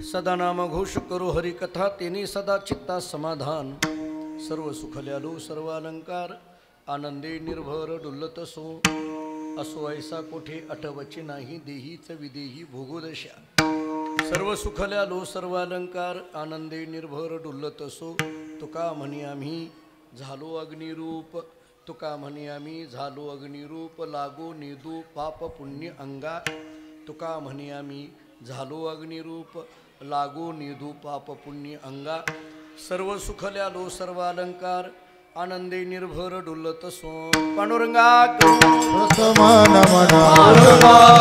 सदा नाम घोष करो हरि कथा तेने सदा चित्ता समाधान। सर्व सुखल्यालो सर्व अलंकार आनंदे निर्भर डुल्लत असो ऐसा कोठे अटवची नाही देहीच विदेही भोगोदशा। सर्व सुखल्यालो सर्व अलंकार आनंदे निर्भर डुल्लत तुका म्हणी आम्ही झालो अग्निरूप। तुका म्हणे आम्ही झालो अग्निरूप लागो निदू पाप पुण्य अंगा। तुका म्हणे आम्ही झालो अग्निरूप लागो निदू पाप पुण्य अंगा। सर्व सुखल्यालो सर्व अलंकार आनंदे निर्भर डुल्लत पांडुरंगा प्रथम नमन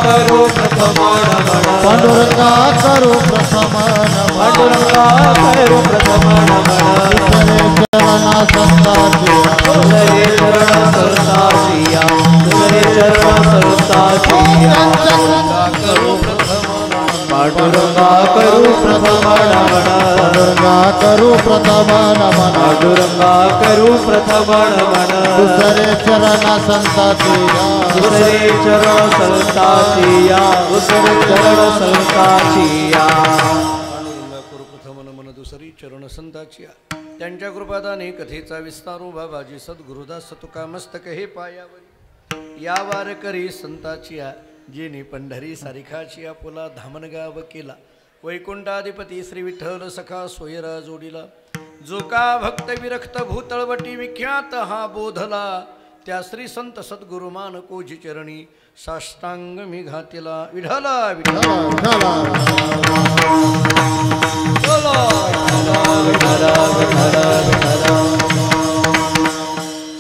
करो प्रथम नमन पांडुरंगा करो प्रथम नमन पांडुरंगा करो प्रथम नमन तुझे चरण संताचिया तुझे चरण संताचिया करो प्रथम पांडुरंगा करो प्रथम नमन पांडुरंगा करो प्रथम नमन पांडुरंगा करो प्रथम नमन तुझे चरण संताचिया तुझे चरण संताचिया तुझे चरण संताचिया पांडुरंगा करो प्रथम नमन दुसरी चरण संताचिया। त्यांच्या कृपादाने कथेचा विस्तारो बाबाजी सद्गुरुदास तुका मस्तक हे पायावरी। या वारकरी संताचिया जेने पंढरी सारिखाचिया पुला धामणगाव केला। वैकुंठाधिपती श्री विठ्ठल सखा सोयरा जोडीला। जो का भक्त विरक्त भूतळवटी विख्यात हा बोधला। त्या श्री संत सद्गुरुमान कोजी चरणी साष्टांग मी घातिला। विठ्ठला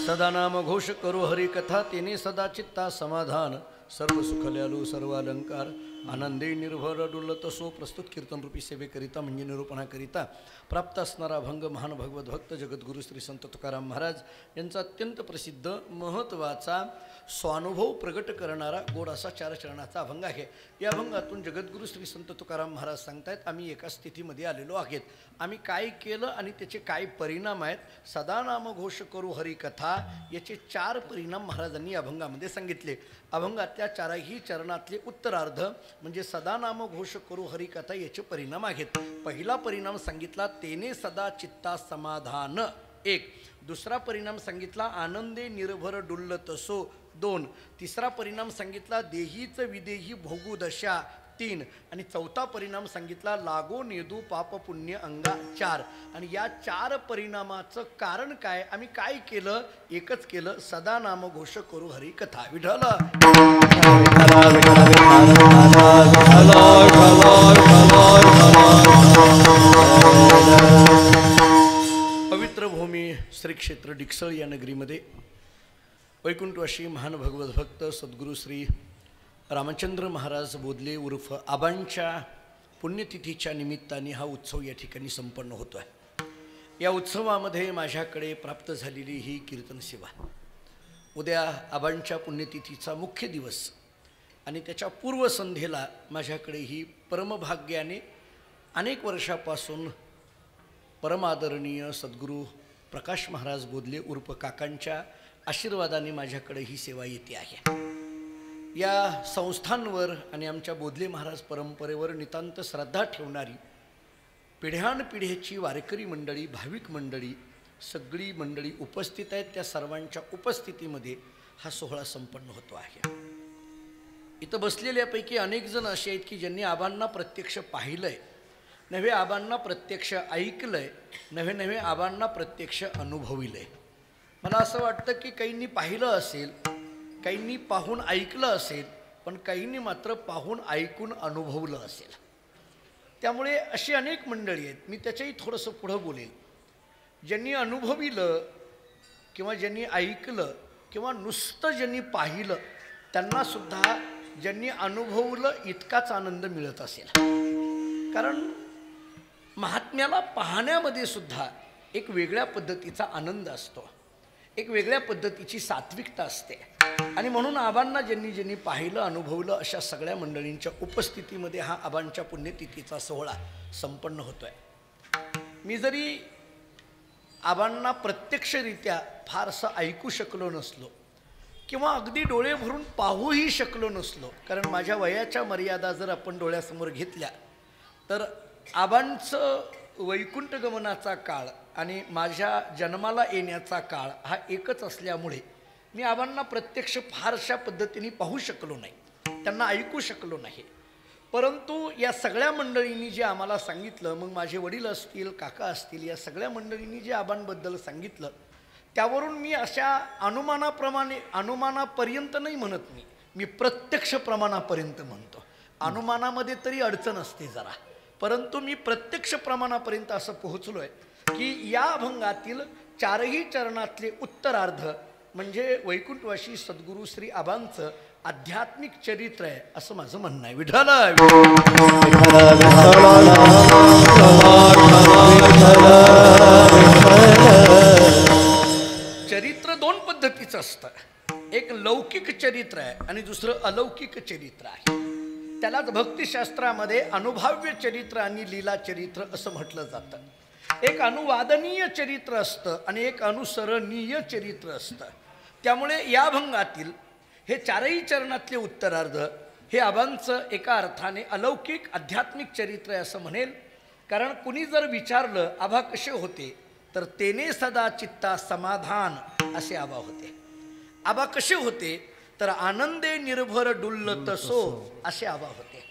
सदा नाम घोष करो हरि कथा तेने सदा चित्ता समाधान। सर्व सुखल्यालो सर्व अलंकार आनंदे निर्भर डुल्लत प्रस्तुत कीर्तन रूपी सेवेकरिता म्हणजे निरूपणाकरिता प्राप्त असणारा अभंग महान भगवत भक्त जगद्गुरु श्री संत तुकाराम महाराज यांचा अत्यंत प्रसिद्ध महत्त्वाचा स्वानुभव प्रगट करणारा गोड असा 4 चरणाचा अभंग आहे। या अभंगातून जगद्गुरु श्री संत तुकाराम महाराज सांगतायत आम्ही एका स्थितीमध्ये आलेलो आहेत। आम्ही काय केलं आणि त्याचे काय परिणाम आहेत। सदा नाम घोष करू हरी कथा याचे 4 परिणाम महाराजांनी अभंगामध्ये सांगितले। अभंगातल्या 4ही चरणातले उत्तरार्ध म्हणजे सदा नाम घोष करू हरी कथा याचे परिणाम आहेत। पहिला परिणाम सांगितला तेने सदा चित्ता समाधान 1। दुसरा परिणाम सांगितला आनंदे निर्भर डुल्लत 2। तिसरा परिणाम सांगितला देहीच विदेही भोगू दशा 3। आणि चौथा परिणाम सांगितला लागो नेदू पाप पुण्य अंगा 4। आणि या 4 परिणामाचं कारण काय आम्ही काय केलं एकच केलं सदा नाम घोष करू हरी कथा। विठ्ठल पवित्र भूमी श्री क्षेत्र डिकसळ या नगरीमध्ये वैकुंठवासी महान भगवत भक्त सद्गुरु श्री रामचंद्र महाराज बोधले उर्फ आबांच्या पुण्यतिथीच्या निमित्ताने हा उत्सव या ठिकाणी संपन्न होतो आहे। या उत्सवामध्ये माझ्याकडे प्राप्त झालेली ही कीर्तन सेवा उद्या आबांच्या पुण्यतिथीचा मुख्य दिवस आणि त्याच्या पूर्वसंध्येला माझ्याकडे ही परमभाग्याने अनेक वर्षापासून परमादरणीय सद्गुरू प्रकाश महाराज बोधले उर्फ काकांच्या आशीर्वादाने माझ्याकडे ही सेवा येते आहे। या संस्थांवर आणि आमच्या बोधले महाराज परंपरेवर नितांत श्रद्धा ठेवणारी पिढ्यानपिढ्याची वारकरी मंडळी भाविक मंडळी सगळी मंडळी उपस्थित आहेत। त्या सर्वांच्या उपस्थितीमध्ये हा सोहळा संपन्न होतो आहे। इथं बसलेल्यापैकी अनेक जण असे आहेत की ज्यांनी आबांना प्रत्यक्ष पाहिलंय नव्हे आबांना प्रत्यक्ष ऐकलंय नव्हे आबांना प्रत्यक्ष अनुभविलंय। मला असं वाटतं की काहींनी पाहिलं असेल काहींनी पाहून ऐकलं असेल पण काहींनी मात्र पाहून ऐकून अनुभवलं असेल। त्यामुळे अशी अनेक मंडळी आहेत मी त्याच्याही थोडंसं पुढं बोलेल। ज्यांनी अनुभविलं किंवा ज्यांनी ऐकलं किंवा नुसतं ज्यांनी पाहिलं त्यांनासुद्धा ज्यांनी अनुभवलं इतकाच आनंद मिळत असेल। कारण महात्म्याला पाहण्यामध्ये सुद्धा एक वेगळ्या पद्धतीचा आनंद असतो एक वेगळ्या पद्धतीची सात्विकता असते। आणि म्हणून आबांना ज्यांनी पाहिलं अनुभवलं अशा सगळ्या मंडळींच्या उपस्थितीमध्ये हा आबांच्या पुण्यतिथीचा सोहळा संपन्न होतोय। मी जरी आबांना प्रत्यक्षरित्या फारसं ऐकू शकलो नसलो किंवा अगदी डोळे भरून पाहूही शकलो नसलो कारण माझ्या वयाच्या मर्यादा जर आपण डोळ्यासमोर घेतल्या तर आबांचं वैकुंठ गमनाचा काळ आणि माझ्या जन्माला येण्याचा काळ हा एकच असल्यामुळे मी आबांना प्रत्यक्ष फारशा पद्धतीने पाहू शकलो नाही, त्यांना ऐकू शकलो नाही. परंतु या सगळ्या मंडळींनी जे आम्हाला सांगितलं, मग माझे वडील असतील, काका असतील, या सगळ्या मंडळींनी जे आबांबद्दल सांगितलं त्यावरून मी अशा अनुमानापर्यंत नाही म्हणत, मी प्रत्यक्ष प्रमाणापर्यंत म्हणतो. अनुमानामध्ये तरी अडचण असते जरा, परंतु मी प्रत्यक्ष प्रमाणापर्यंत असं पोहोचलो आहे की या अभंगातील चारही चरणातले उत्तरार्ध म्हणजे वैकुंठवासी सद्गुरू श्री आबांचं आध्यात्मिक चरित्र आहे असं माझं म्हणणं आहे. विठ्ठल चरित्र दोन पद्धतीचं असतं, एक लौकिक चरित्र आहे आणि दुसरं अलौकिक चरित्र आहे. त्यालाच भक्तिशास्त्रामध्ये अनुभाव्य चरित्र आणि लीला चरित्र असं म्हटलं जातं. एक अनुवादनीय चरित्र असतं आणि एक अनुसरणीय चरित्र असतं. त्यामुळे या अभंगातील हे चारही चरणातले उत्तरार्ध हे आबांचं एका अर्थाने अलौकिक आध्यात्मिक चरित्र आहे असं म्हणेल. कारण कुणी जर विचारलं आबा कसे होते, तर तेने सदा चित्ता समाधान असे आबा होते. आबा कसे होते, तर आनंदे निर्भर डुल्लत सो असे आबा होते.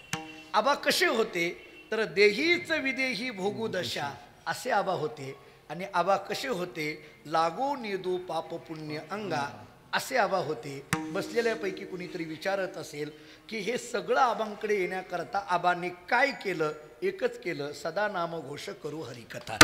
आबा कसे होते, तर देहीच विदेही भोगू दशा असे आबा होते. आणि आबा कसे होते, लागो नेदू पाप पुण्य अंगा असे आबा होते. बसलेल्यापैकी कुणीतरी विचारत असेल की हे सगळं आबांकडे येण्याकरता आबांनी काय केलं, एकच केलं, सदा नाम घोष करू हरिकथा.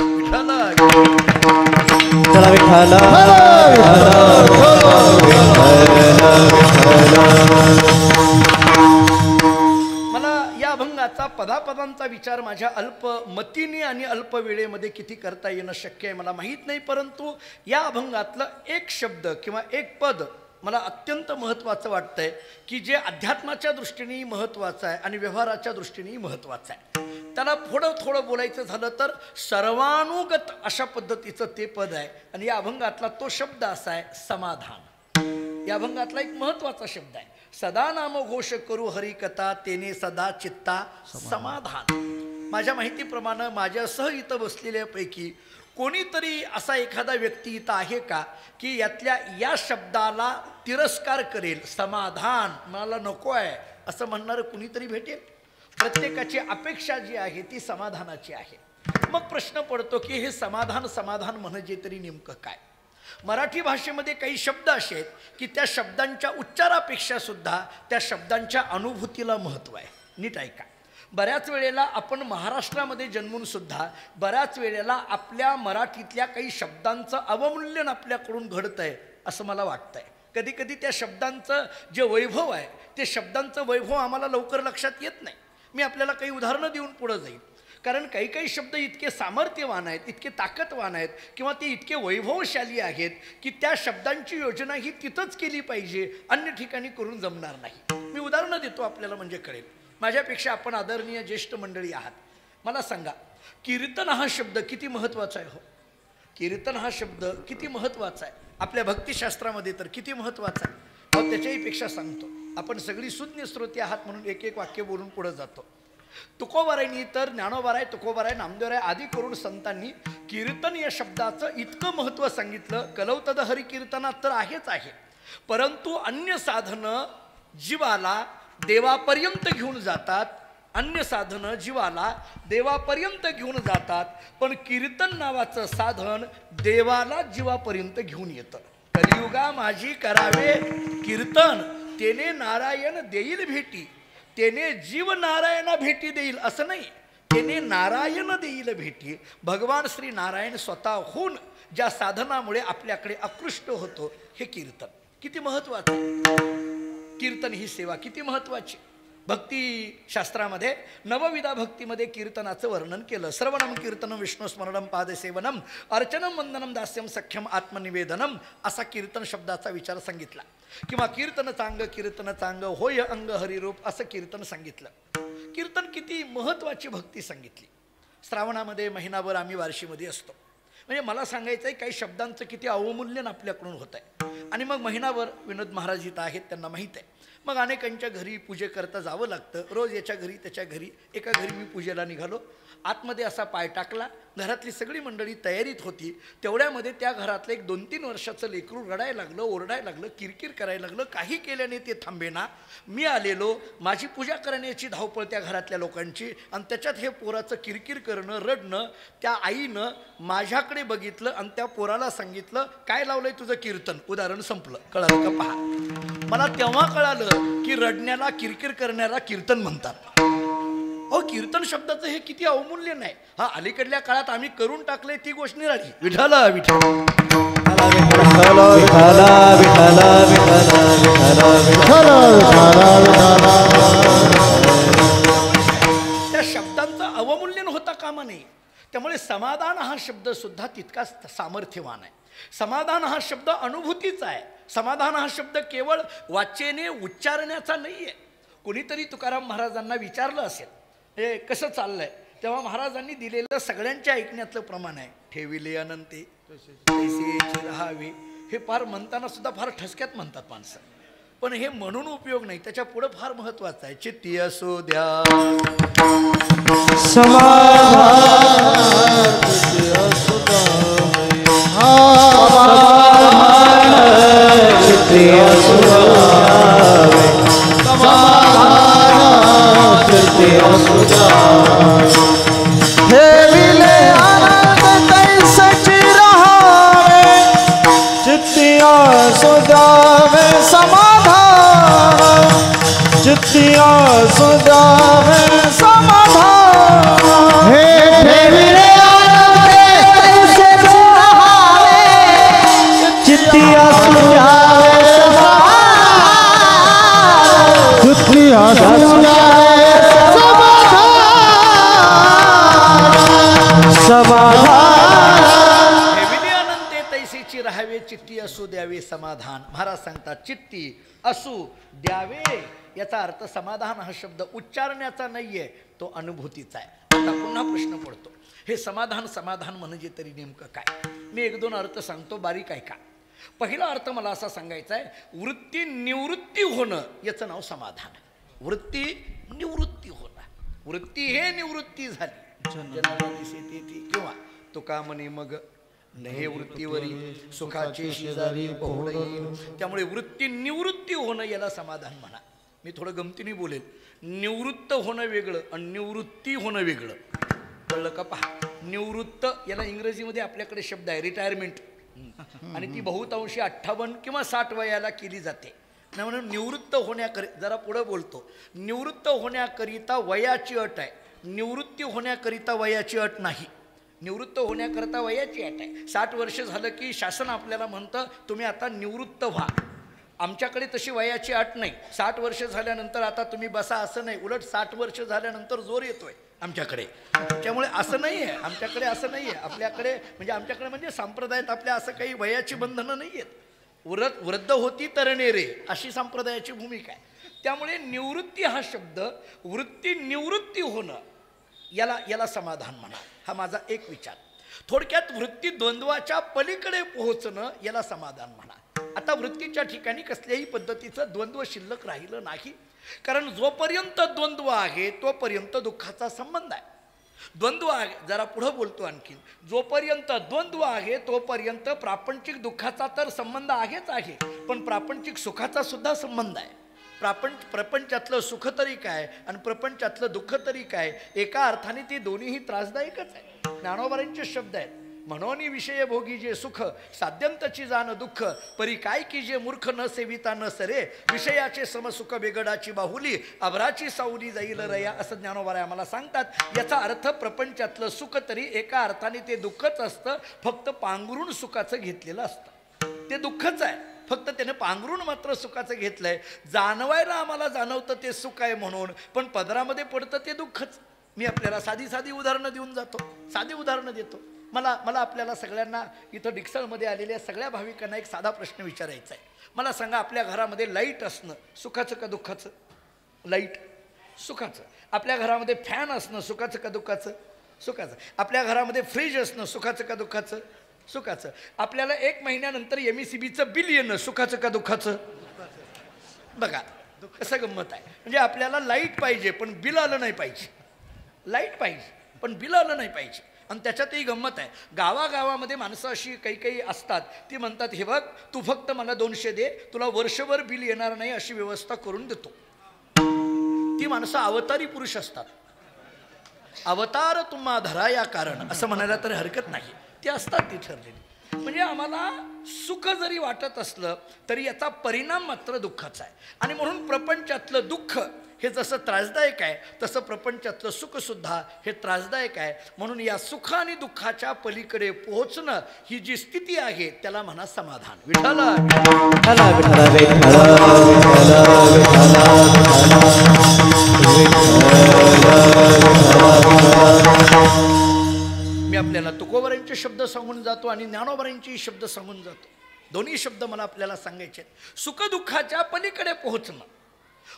मला या अभंगाचा पदापदांचा विचार माझ्या अल्पमतीने आणि अल्प वेळेमध्ये किती करता येणं शक्य आहे मला माहीत नाही, परंतु या अभंगातलं एक शब्द किंवा एक पद मला अत्यंत महत्त्वाचं वाटतंय की जे अध्यात्माच्या दृष्टीनेही महत्त्वाचं आहे आणि व्यवहाराच्या दृष्टीनेही महत्त्वाचं आहे. त्याला थोडं बोलायचं झालं तर सर्वानुगत अशा पद्धतीचं ते पद आहे. आणि या अभंगातला तो शब्द असा आहे समाधान. या अभंगातला एक महत्त्वाचा शब्द आहे, सदा नाम घोष करू हरिकथा तेने सदा चित्ता समाधान. माझ्या माहितीप्रमाणे माझ्यासह इथं बसलेल्यापैकी कोणीतरी असा एखादा व्यक्ती इथं आहे का की यातल्या या शब्दाला तिरस्कार करेल, समाधान मला नको आहे असं म्हणणारं कुणीतरी भेटेल? प्रत्येकाची अपेक्षा जी आहे ती समाधानाची आहे. मग प्रश्न पडतो की हे समाधान म्हणजे तरी नेमकं काय? मराठी भाषेमध्ये काही शब्द असे आहेत की त्या शब्दांच्या उच्चारापेक्षा सुद्धा त्या शब्दांच्या अनुभूतीला महत्त्व आहे. नीट ऐका. बऱ्याच वेळेला आपण महाराष्ट्रामध्ये जन्मून सुद्धा बऱ्याच वेळेला आपल्या मराठीतल्या काही शब्दांचं अवमूल्यन आपल्याकडून घडतं आहे असं मला वाटतं आहे. कधी कधी त्या शब्दांचं जे वैभव आहे ते शब्दांचं वैभव आम्हाला लवकर लक्षात येत नाही. मी आपल्याला काही उदाहरणं देऊन पुढं जाईल. कारण काही शब्द इतके सामर्थ्यवान आहेत, इतके ताकदवान आहेत किंवा ते इतके वैभवशाली आहेत की त्या शब्दांची योजना ही तिथंच केली पाहिजे, अन्य ठिकाणी करून जमणार नाही. मी उदाहरणं देतो आपल्याला म्हणजे कळेल. माझ्यापेक्षा आपण आदरणीय ज्येष्ठ मंडळी आहात. मला सांगा, कीर्तन हा शब्द किती महत्त्वाचा आहे? हो, कीर्तन हा शब्द किती महत्त्वाचा आहे आपल्या भक्तिशास्त्रामध्ये, तर किती महत्त्वाचा आहे. अहो त्याच्याही पेक्षा सांगतो. आपण सगळी सुज्ञ श्रोते आहात म्हणून एक वाक्य बोलून पुढे जातो. तुकोबारायांनी तर ज्ञानोबाराय, तुकोबाराय, नामदेवराय आदी करून संतांनी कीर्तन या शब्दाचं इतकं महत्त्व सांगितलं. कलौतद हरी कीर्तनात तर आहेच आहे, परंतु अन्य साधनं जीवाला देवापर्यंत घेऊन जातात. अन्य साधनं जीवाला देवापर्यंत घेऊन जातात, पण कीर्तन नावाचं साधन देवाला जीवापर्यंत घेऊन येतं. कलियुगा माझी करावे कीर्तन, तेने नारायण देईल भेटी, तेने जीव नारायणा भेटी देईल असं नाही, तेने नारायण देईल भेटी. भगवान श्री नारायण स्वतःहून ज्या साधनामुळे आपल्याकडे आकृष्ट होतो हे कीर्तन किती महत्त्वाचं. कीर्तन ही सेवा किती महत्त्वाची. भक्तिशास्त्रामध्ये नवविधा भक्तीमध्ये कीर्तनाचं वर्णन केलं. श्रवणम कीर्तनम विष्णुस्मरणम पादसेवनम अर्चनम वंदनम दास्यम सख्यम आत्मनिवेदनम असा कीर्तन शब्दाचा विचार सांगितला. किंवा कीर्तन चांग होय अंग हरिरूप असं कीर्तन सांगितलं. कीर्तन किती महत्त्वाची भक्ती सांगितली. श्रावणामध्ये महिनाभर आम्ही वार्षीमध्ये असतो. म्हणजे मला सांगायचं आहे काही शब्दांचं किती अवमूल्यन आपल्याकडून होत आहे. आणि मग महिनाभर विनोद महाराज इथं आहेत, त्यांना माहीत आहे. मग अनेकांच्या घरी पूजेकरता जावं लागतं. रोज याच्या घरी त्याच्या घरी. एका घरी मी पूजेला निघालो. आतमध्ये असा पाय टाकला. घरातली सगळी मंडळी तयारीत होती. तेवढ्यामध्ये त्या घरातलं एक 2-3 वर्षाचं लेकरू रडायला लागलं, ओरडायला लागलं, किरकिर करायला लागलं. काही केल्याने ते थांबेना. मी आलेलो, माझी पूजा करण्याची धावपळ त्या घरातल्या लोकांची, आणि त्याच्यात हे पोराचं किरकिर करणं, रडणं. त्या आईनं माझ्याकडे बघितलं आणि त्या पोराला सांगितलं, काय लावलंय तुझं कीर्तन? उदाहरण संपलं. कळालं का? पहा, मला तेव्हा कळालं की रडण्याला, किरकिर करण्याला कीर्तन म्हणतात. अहो, कीर्तन शब्दाचं हे किती अवमूल्य नाही. हा, अलीकडल्या काळात आम्ही करून टाकले ती गोष्ट निराळी. विठ्ठल विठ्ठल त्या शब्दांचं अवमूल्यन होता कामा नये. त्यामुळे समाधान हा शब्द सुद्धा तितकाच सामर्थ्यवान आहे. समाधान हा शब्द अनुभूतीचा आहे. समाधान हा शब्द केवळ वाचेने उच्चारण्याचा नाही आहे. कोणीतरी तुकाराम महाराजांना विचारलं असेल, हे कसं चाललंय, तेव्हा महाराजांनी दिलेलं सगळ्यांच्या ऐकण्यातलं प्रमाण आहे, ठेविले अनंते तैसेची राहावे. हे फार म्हणताना सुद्धा फार ठसक्यात म्हणतात माणसं, पण हे म्हणून उपयोग नाही. त्याच्या पुढं फार महत्वाचं आहे, चित्ती असो द्या ठेविले आनंद तैसेची राहावे, चित्ती असो द्यावे समाधान, चित्ती असो द्यावे समाधान. हे ठेविले आनंद तैसेची राहावे, चित्ती असो द्यावे समाधान, चित्ती असो द्यावे तैसेची राहावे, चित्ती असू द्यावे समाधान. महाराज सांगतात चित्ती असू द्यावे, याचा अर्थ समाधान हा शब्द उच्चारण्याचा नाहीये, तो अनुभूतीचा आहे. आता पुन्हा प्रश्न पडतो, हे समाधान समाधान म्हणजे तरी नेमकं काय? मी 1-2 अर्थ सांगतो, बारीक ऐका. पहिला अर्थ मला असा सांगायचा आहे, वृत्ती निवृत्ती होणं याचं नाव समाधान. वृत्ती निवृत्ती होणं, वृत्ती हे निवृत्ती झाली किंवा तुका म्हणे मग हे वृत्तीवरी सुखाची शेजारी पहुडई. त्यामुळे वृत्ती निवृत्ती होणं याला समाधान म्हणा. मी थोडं गमतीने बोलेल, निवृत्त होणं वेगळं आणि निवृत्ती होणं वेगळं. कळलं का? पहा, निवृत्त याला इंग्रजीमध्ये आपल्याकडे शब्द आहे रिटायरमेंट, आणि ती बहुतांशी 58 किंवा 60 वयाला केली जाते. म्हणून निवृत्त होण्याकरिता, जरा पुढं बोलतो, निवृत्त होण्याकरिता वयाची अट आहे, निवृत्ती होण्याकरिता वयाची अट नाही. निवृत्त होण्याकरता वयाची अट आहे. 60 वर्ष झालं की शासन आपल्याला म्हणतं तुम्ही आता निवृत्त व्हा. आमच्याकडे तशी वयाची अट नाही. 60 वर्ष झाल्यानंतर आता तुम्ही बसा असं नाही, उलट 60 वर्ष झाल्यानंतर जोर येतोय आमच्याकडे. त्यामुळे असं नाही आहे आमच्याकडे, असं नाही आहे आपल्याकडे. आमच्याकडे म्हणजे संप्रदायात आपल्या असं काही वयाची बंधनं नाही आहेत. वृद्ध होती तरणे रे, अशी संप्रदायाची भूमिका आहे. त्यामुळे निवृत्ती हा शब्द, वृत्ती निवृत्ती होणं, याला समाधान म्हणा. हा माझा एक विचार. थोडक्यात वृत्ती द्वंद्वाच्या पलीकडे पोहोचणं याला समाधान म्हणा. आता वृत्तीच्या ठिकाणी कसल्याही पद्धतीचं द्वंद्व शिल्लक राहिलं नाही, कारण जोपर्यंत द्वंद्व आहे तोपर्यंत दुःखाचा संबंध आहे. द्वंद्व आहे, जरा पुढं बोलतो आणखीन, जोपर्यंत द्वंद्व आहे तोपर्यंत प्रापंचिक दुःखाचा तर संबंध आहेच आहे, पण प्रापंचिक सुखाचा सुद्धा संबंध आहे. प्रपंचातलं सुख तरी काय आणि प्रपंचातलं दुःख तरी काय? एका अर्थाने ते दोन्हीही त्रासदायकच आहे. ज्ञानोबांचे शब्द आहेत, म्हणून विषय भोगी जे सुख साध्यंतची जाण दुःख, परी काय की जे मूर्ख न सेविता न सरे, विषयाचे समसुख बेगडाची बाहुली, अभराची सावली जाईल रया, असं ज्ञानोबा आम्हाला सांगतात. याचा अर्थ प्रपंचातलं सुख तरी एका अर्थाने ते दुःखच असतं, फक्त पांघरून सुखाचं घेतलेलं असतं. ते दुःखच आहे, फक्त त्याने पांघरून मात्र सुखाचं घेतलंय. जाणवायला आम्हाला जाणवतं ते सुख आहे म्हणून, पण पदरामध्ये पडतं ते दुःखच. मी आपल्याला साधी उदाहरणं देऊन जातो, साधी उदाहरणं देतो. मला आपल्याला सगळ्यांना इथं डिक्सलमध्ये आलेल्या सगळ्या भाविकांना एक साधा प्रश्न विचारायचा आहे. मला सांगा, आपल्या घरामध्ये लाईट असणं सुखाचं का दुःखाचं? लाईट सुखाचं. आपल्या घरामध्ये फॅन असणं सुखाचं का दुःखाचं? सुखाचं. आपल्या घरामध्ये फ्रीज असणं सुखाचं का दुःखाचं? सुखाचं. आपल्याला 1 महिन्यानंतर MECBचं बिल येणं सुखाचं का दुःखाचं? बघा, कसं गंमत आहे. म्हणजे आपल्याला लाईट पाहिजे पण बिल आलं नाही पाहिजे, लाईट पाहिजे पण बिल आलं नाही पाहिजे. आणि त्याच्यातही गंमत आहे, गावागावामध्ये माणसं अशी काही काही असतात, ती म्हणतात हे बघ तू फक्त मला 200 दे, तुला वर्षभर बिल येणार नाही अशी व्यवस्था करून देतो. ती माणसं अवतारी पुरुष असतात. अवतार तुम्हा धरा या कारण असं म्हणायला तर हरकत नाही, ती असतात ती ठरलेली. म्हणजे आम्हाला सुख जरी वाटत असलं तरी याचा परिणाम मात्र दुःखाचा आहे. आणि म्हणून प्रपंचातलं दुःख हे जसं त्रासदायक आहे तसं प्रपंचातलं सुखसुद्धा हे त्रासदायक आहे. म्हणून या सुख आणि दुःखाच्या पलीकडे पोहोचणं ही जी स्थिती आहे त्याला म्हणा समाधान. विठ्ठल मी आपल्याला तुकोबरांचे शब्द सांगून जातो आणि ज्ञानोबरांचे शब्द सांगून जातो. दोन्ही शब्द मला आपल्याला सांगायचे आहेत. सुखदुःखाच्या पलीकडे पोहोचणं,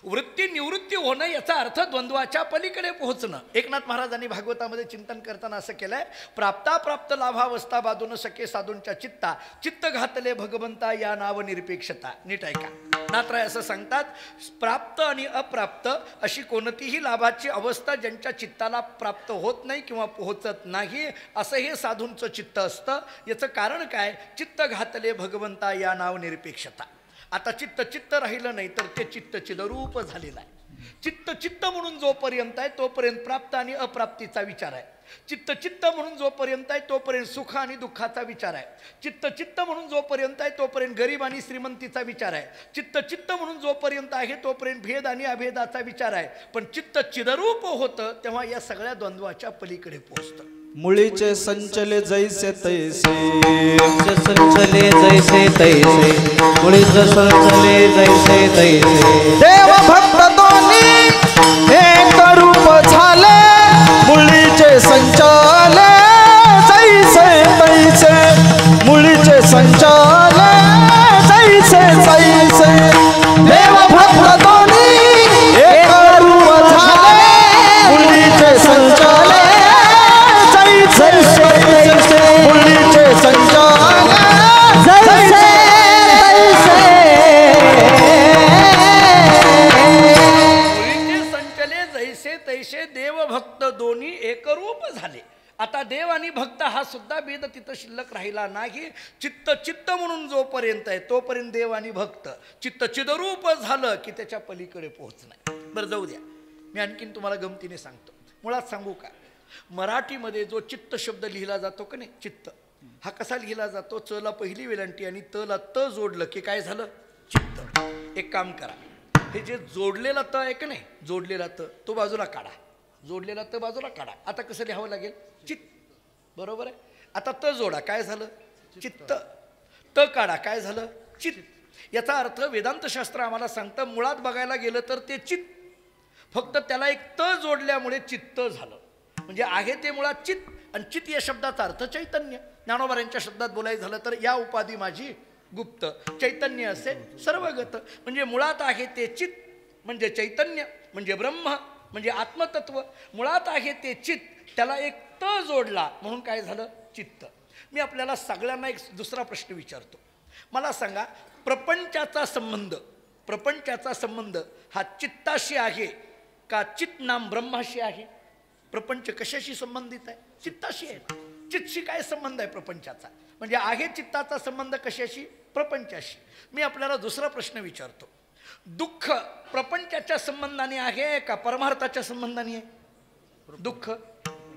वृत्ती निवृत्ती होणं याचा अर्थ द्वंद्वाच्या पलीकडे पोहोचणं. एकनाथ महाराजांनी भागवतामध्ये चिंतन करताना असं केलंय, प्राप्ताप्राप्त लाभावस्था बाधून सखे साधूंच्या चित्ता, चित्त घातले भगवंता या नाव निरपेक्षता. नीट ऐका, नाथराय असं सांगतात, प्राप्त आणि अप्राप्त अशी कोणतीही लाभाची अवस्था ज्यांच्या चित्ताला प्राप्त होत नाही किंवा पोहोचत नाही असं हे साधूंचं चित्त असतं. याचं कारण काय? चित्त घातले भगवंता या नाव निरपेक्षता. आता चित्त चित्त राहिलं नाही तर ते चित्त चिदरूप झालेलं आहे. चित्त चित्त म्हणून जोपर्यंत आहे तोपर्यंत प्राप्त आणि अप्राप्तीचा विचार आहे. चित्त चित्त म्हणून जोपर्यंत आहे तोपर्यंत सुख आणि दुःखाचा विचार आहे. चित्त चित्त म्हणून जोपर्यंत आहे तोपर्यंत गरीब आणि श्रीमंतीचा विचार आहे. चित्त चित्त म्हणून जोपर्यंत आहे तोपर्यंत भेद आणि अभेदाचा विचार आहे. पण चित्त चिदरूप होतं तेव्हा या सगळ्या द्वंद्वाच्या पलीकडे पोहोचतं. मुळीचे संचले जैसे तैसे, संचले जैसे तैसे, मुळीचे संचले जैसे तैसे, देव भक्त दोन्ही एक रूप झाले. मुळीचे संचले जैसे तैसे, मुळीचे संचले जैसे तैसे, देव भक्त दोन्ही एक रूप झाले. मुळीचे संचले जैसे तैसे, मुळीचे संचले जैसे तैसे, मुळीचे संचले जैसे तैसे, देव भक्त दोन्ही एकरूप झाले. आता देव आणि भक्त हा सुद्धा भेद तिथं शिल्लक राहिला नाही. चित्त चित्त म्हणून जोपर्यंत आहे तोपर्यंत देव आणि भक्त, चित्त चिदरूप झालं की त्याच्या पलीकडे पोहोचणार. बरं जाऊ द्या, मी आणखीन तुम्हाला गमतीने सांगतो. मुळात सांगू का, मराठीमध्ये जो चित्त शब्द लिहिला जातो का नाही, चित्त हा कसा लिहिला जातो? च ला पहिली वेलांटी आणि त ला त जोडलं की काय झालं? चित्त. एक काम करा, हे जे जोडलेला त आहे का नाही, जोडलेला त तो बाजूला काढा, जोडलेला त बाजूला काढा. आता कसं लिहावं लागेल? चित्त. बरोबर आहे. आता त जोडा, काय झालं? चित्त. त काढा, काय झालं? चित्त. याचा अर्थ वेदांत शास्त्र आम्हाला सांगतं, मुळात बघायला गेलं तर ते चित्त, फक्त त्याला एक त जोडल्यामुळे चित्त झालं. म्हणजे आहे ते मुळात चित्त, आणि चित्त या शब्दाचा अर्थ चैतन्य. ज्ञानोबरांच्या शब्दात बोलायचं झालं तर या उपाधी माझी गुप्त, चैतन्य असे सर्वगत. म्हणजे मुळात आहे ते चित्त म्हणजे चैतन्य म्हणजे ब्रह्म म्हणजे आत्मतत्व. मुळात आहे ते चित्त, त्याला एक त जोडला म्हणून काय झालं? चित्त. मी आपल्याला सगळ्यांना एक दुसरा प्रश्न विचारतो. मला सांगा, प्रपंचाचा संबंध, प्रपंचाचा संबंध हा चित्ताशी आहे का चित्त नाम ब्रह्माशी आहे? प्रपंच कशाशी संबंधित आहे? चित्ताशी आहे. चित्तशी काय संबंध आहे प्रपंचाचा? म्हणजे आहे चित्ताचा संबंध कशाशी? प्रपंचाशी. मी आपल्याला दुसरा प्रश्न विचारतो, दुःख प्रपंचाच्या संबंधाने आहे का परमार्थाच्या संबंधाने आहे? दुःख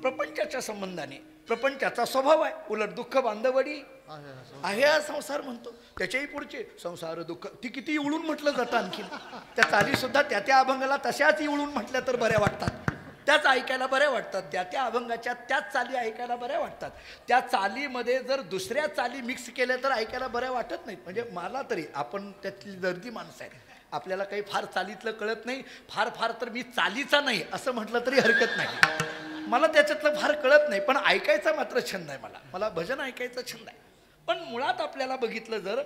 प्रपंचाच्या संबंधाने. प्रपंचाचा स्वभाव आहे, उलट दुःख बांधवडी आहे हा संसार म्हणतो. त्याच्याही पुढचे संसार दुःख, ती किती इवळून म्हटलं जातं. आणखीन त्या चाली सुद्धा त्या अभंगाला तशाच इवळून म्हटल्या तर बऱ्या वाटतात, त्याच ऐकायला बऱ्या वाटतात. त्या अभंगाच्या त्याच चाली ऐकायला बऱ्या वाटतात. त्या चालीमध्ये जर दुसऱ्या चाली मिक्स केल्या तर ऐकायला बऱ्या वाटत नाहीत. म्हणजे मला तरी, आपण त्यातली दर्दी माणसं आहे, आपल्याला काही फार चालीतलं कळत नाही. फार तर मी चालीचा नाही असं म्हटलं तरी हरकत नाही. मला त्याच्यातलं फार कळत नाही, पण ऐकायचा मात्र छंद आहे. मला भजन ऐकायचा छंद आहे. पण मुळात आपल्याला बघितलं जर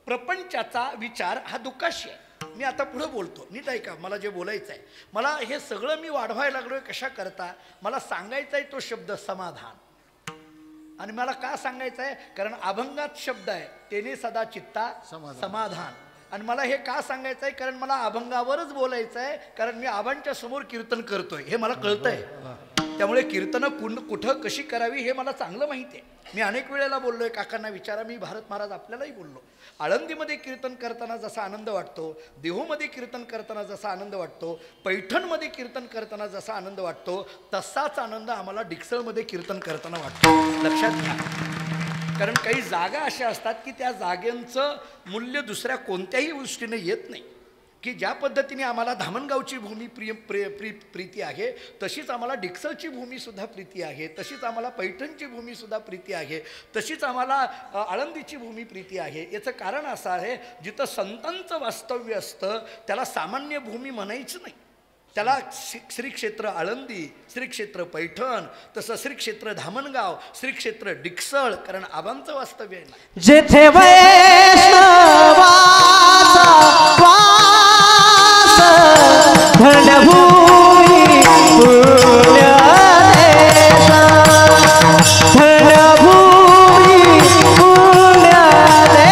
प्रपंचाचा विचार हा दुःखाशी आहे. मी आता पुढे बोलतो, नीट ऐका. मला जे बोलायचं आहे, मला हे सगळं मी वाढवायला लागलोय कशा करता? मला सांगायचा आहे तो शब्द समाधान. आणि मला का सांगायचं आहे? कारण अभंगात शब्द आहे, तेने सदा चित्ता समाधान. आणि मला हे का सांगायचं आहे, कारण मला अभंगावरच बोलायचं आहे, कारण मी आबांच्या समोर कीर्तन करतोय हे मला कळतंय. त्यामुळे कीर्तनं कुठं कशी करावी हे मला चांगलं माहिती आहे. मी अनेक वेळेला बोललोय, काकांना विचारा, मी भारत महाराज आपल्यालाही बोललो, आळंदीमध्ये कीर्तन करताना जसा आनंद वाटतो, देहूमध्ये कीर्तन करताना जसा आनंद वाटतो, पैठणमध्ये कीर्तन करताना जसा आनंद वाटतो, तसाच आनंद आम्हाला डिक्सळमध्ये कीर्तन करताना वाटतो. लक्षात घ्या. कारण काही जागा अशा असतात की त्या जागेचं मूल्य दुसऱ्या कोणत्याही गोष्टीने येत नाही. की ज्या पद्धतीने आम्हाला धामणगावची भूमी प्रीती आहे, तशीच आम्हाला डिक्सळची भूमीसुद्धा प्रीती आहे, तशीच आम्हाला पैठणची भूमीसुद्धा प्रीती आहे, तशीच आम्हाला आळंदीची भूमी प्रीती आहे. याचं कारण असं आहे, जिथं संतांचं वास्तव्य असतं त्याला सामान्य भूमी म्हणायचं नाही, त्याला श्री क्षेत्र आळंदी, श्री क्षेत्र पैठण, तसं श्री क्षेत्र धामणगाव, श्री क्षेत्र डिक्सळ, कारण आबांचं वास्तव्य आहे ना. जेथे धन्यभूमी पुण्यदेश, धन्यभूमी पुण्यदेश,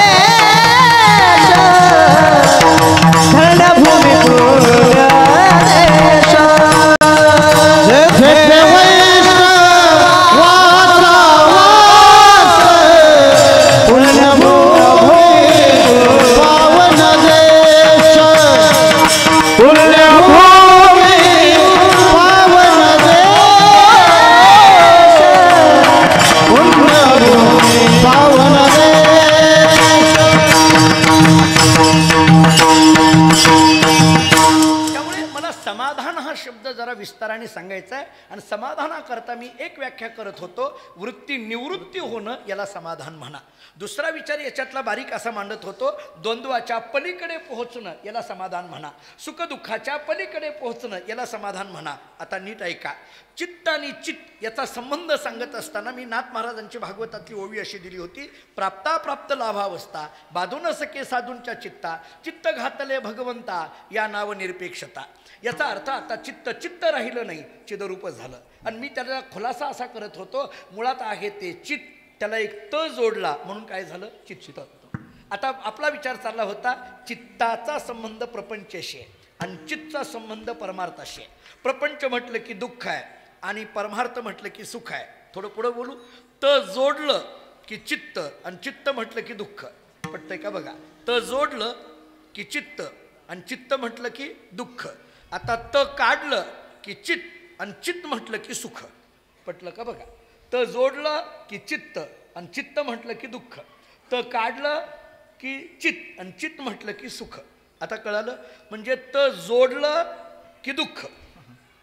धन्यभूमी पुण्यदेश. जेथे वैष्णवाचा वास, पुण्यभूमी पावन देश, पुण्यभूमी पावन देश, पुण्यभूमी पावन देश. त्यामुळे मला समाधान हा शब्द जरा विस्ताराने सांगायचा आहे. आणि समाधानाकरता मी एक व्याख्या करत होतो, वृत्ती निवृत्ती होणं याला समाधान म्हणा. दुसरा विचार याच्यातला बारीक असा मांडत होतो, द्वंद्वाच्या पलीकडे पोहोचणं याला समाधान म्हणा, सुखदुःखाच्या पलीकडे पोहोचणं याला समाधान म्हणा. आता नीट ऐका. चित्त आणि चित्त याचा संबंध सांगत असताना मी नाथ महाराजांची भागवतातली ओवी अशी दिली होती, प्राप्ता प्राप्त लाभावस्था, बाधू न सके साधूंच्या चित्ता, चित्त घातले भगवंता या नाव निरपेक्षता. याचा अर्थ आता चित्त राहिलं नाही, चिदरूप झालं. आणि मी त्याला खुलासा असा करत होतो, मुळात आहे ते चित्त, त्याला एक त जोडला म्हणून काय झालं, चित्त. आता आपला विचार चालला होता, चित्ताचा संबंध प्रपंचाशी आहे आणि चित्तचा संबंध परमार्थाशी आहे. प्रपंच म्हटलं की दुःख आहे आणि परमार्थ म्हटलं की सुख आहे. थोडं पुढं बोलू. त जोडलं की चित्त आणि चित्त म्हटलं की दुःख. पटतंय का बघा. त जोडलं की चित्त आणि चित्त म्हटलं की दुःख. आता त काढलं की चित्त आणि चित्त म्हटलं की सुख. पटलं का बघा. त जोडलं की चित्त आणि चित्त म्हटलं की दुःख. त काढलं की चित्त आणि चित्त म्हटलं की सुख. आता कळालं. म्हणजे त जोडलं की दुःख,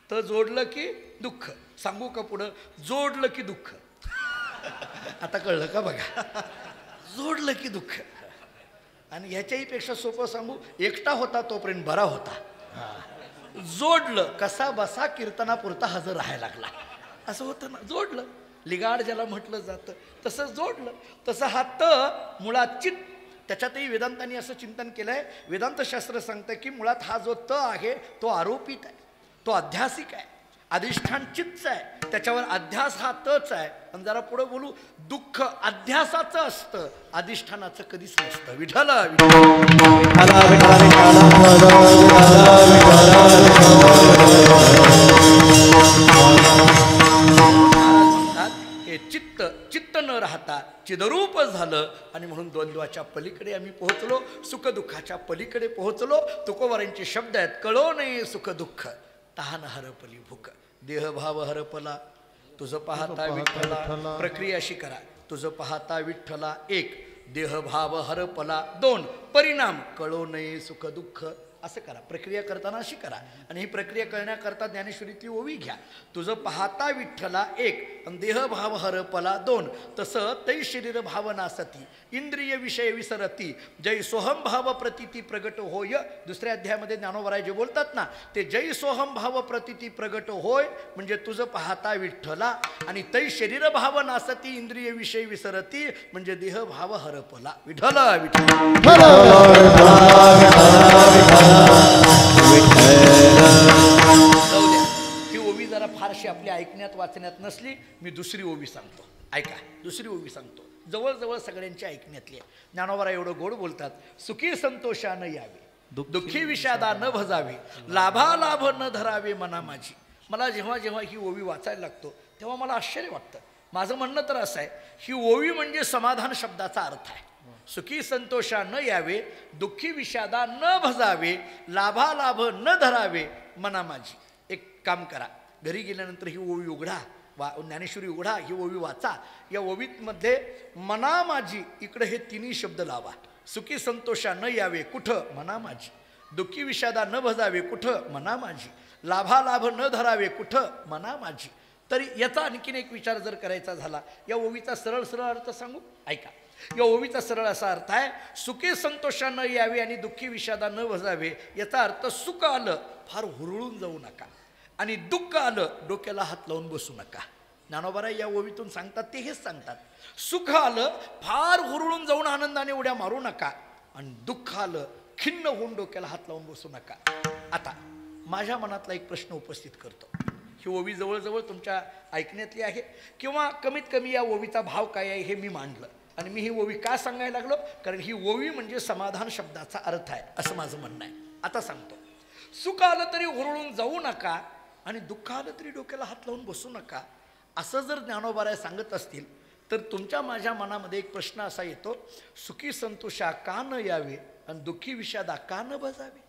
त जोडलं की दुःख. सांगू का पुढं, जोडलं की दुःख. आता कळलं का बघा. जोडलं की दुःख. आणि ह्याच्याही पेक्षा सोपं सांगू, एकटा होता तोपर्यंत बरा होता, जोडलं कसा बसा कीर्तनापुरता हजर राहायला लागला. असं होतं ना. जोडलं, लिगाड ज्याला म्हटलं जातं तसं जोडलं. तसं हा त मुळात चित्त. त्याच्यातही वेदांतांनी असं चिंतन केलं आहे. वेदांतशास्त्र सांगतं की मुळात हा जो त आहे तो आरोपित आहे, तो अध्यासिक आहे. अधिष्ठान चित्त आहे, त्याच्यावर अध्यास हा तच आहे. आणि जरा पुढे बोलू, दुःख अध्यासाचं असतं, अधिष्ठानाचं कधीच नसतं. विठ्ठल हे चित्त चित्त न राहता चिदरूप झालं. आणि म्हणून द्वंद्वाच्या पलीकडे आम्ही पोहोचलो, सुखदुःखाच्या पलीकडे पोहोचलो. तुकोबारांचे शब्द आहेत, कळो नये सुख दुःख, तहान हरपली भूक, देहभाव हरपला तुझं पाहता विठ्ठला. प्रक्रिया अशी करा, तुझं पाहता विठ्ठला 1, देहभाव हरपला 2, परिणाम कळो नये सुख दुःख. असं करा. प्रक्रिया करताना अशी करा. आणि ही प्रक्रिया करण्याकरता ज्ञानेश्वरीतली ओवी घ्या. तुझं पाहता विठ्ठला 1 आणि देहभाव हरपला 2, तसं तै शरीर भावना सती इंद्रिय विषय विसरती जय सोहम भाव प्रतिती प्रगट होय. दुसऱ्या अध्यायामध्ये ज्ञानोबराय जे बोलतात ना, ते जय सोहम भाव प्रतिती प्रगट होय म्हणजे तुझं पाहता विठ्ठला. आणि तै शरीर भावना सती इंद्रिय विषय विसरती म्हणजे देहभाव हरपला. विठ्ठल विठ्ठल. जाऊ द्या, ही ओवी जरा फारशी आपल्या ऐकण्यात वाचण्यात नसली. मी दुसरी ओवी सांगतो, ऐका. दुसरी ओवी सांगतो. जवळजवळ सगळ्यांच्या ऐकण्यातली आहे. ज्ञानोबा एवढं गोड बोलतात, सुखी संतोषानं यावे, दुःखी विषादा न भजावे, लाभालाभ न धरावे मना माझी. मला जेव्हा जेव्हा ही ओवी वाचायला लागतो तेव्हा मला आश्चर्य वाटतं. माझं म्हणणं तर असं आहे, ही ओवी म्हणजे समाधान शब्दाचा अर्थ आहे. सुखी संतोषा न यावे, दुःखी विषादा न भजावे, लाभालाभ न धरावे मना माझी. एक काम करा, घरी गेल्यानंतर ही ओवी उघडा, ज्ञानेश्वरी उघडा, ही ओवी वाचा. या ओवीमध्ये मना माझी इकडे हे तिन्ही शब्द लावा. सुखी संतोषा न यावे कुठं, मना माझी. दुःखी विषादा न भजावे कुठं, मना माझी. लाभालाभ न धरावे कुठं, मना माझी. तरी याचा आणखीन एक विचार जर करायचा झाला, या ओवीचा सरळ सरळ अर्थ सांगू, ऐका. या ओवीचा सरळ असा अर्थ आहे, सुखी संतोषा न यावे आणि दुःखी विषादा न भजावे. याचा अर्थ सुख आलं फार हुरळून जाऊ नका, आणि दुःख आलं डोक्याला हात लावून बसू नका. ज्ञानोबा या ओवीतून सांगतात ते हेच सांगतात. सुख आलं फार हुरळून जाऊन आनंदाने उड्या मारू नका, आणि दुःख आलं खिन्न होऊन डोक्याला हात लावून बसू नका. आता माझ्या मनातला एक प्रश्न उपस्थित करतो. ही ओवी जवळजवळ तुमच्या ऐकण्यातली आहे, किंवा कमीत कमी या ओवीचा भाव काय आहे हे मी मांडलं. आणि मी ही ओवी का सांगायला लागलो, कारण ही ओवी म्हणजे समाधान शब्दाचा अर्थ आहे असं माझं म्हणणं आहे. आता सांगतो, सुख आलं तरी हुरळून जाऊ नका, आणि दुःख आलं तरी डोक्याला हात लावून बसू नका, असं जर ज्ञानोबा सांगत असतील तर तुमच्या माझ्या मनामध्ये एक प्रश्न असा येतो, सुखी संतोषा का न यावे आणि दुःखी विषादा का न भजावे.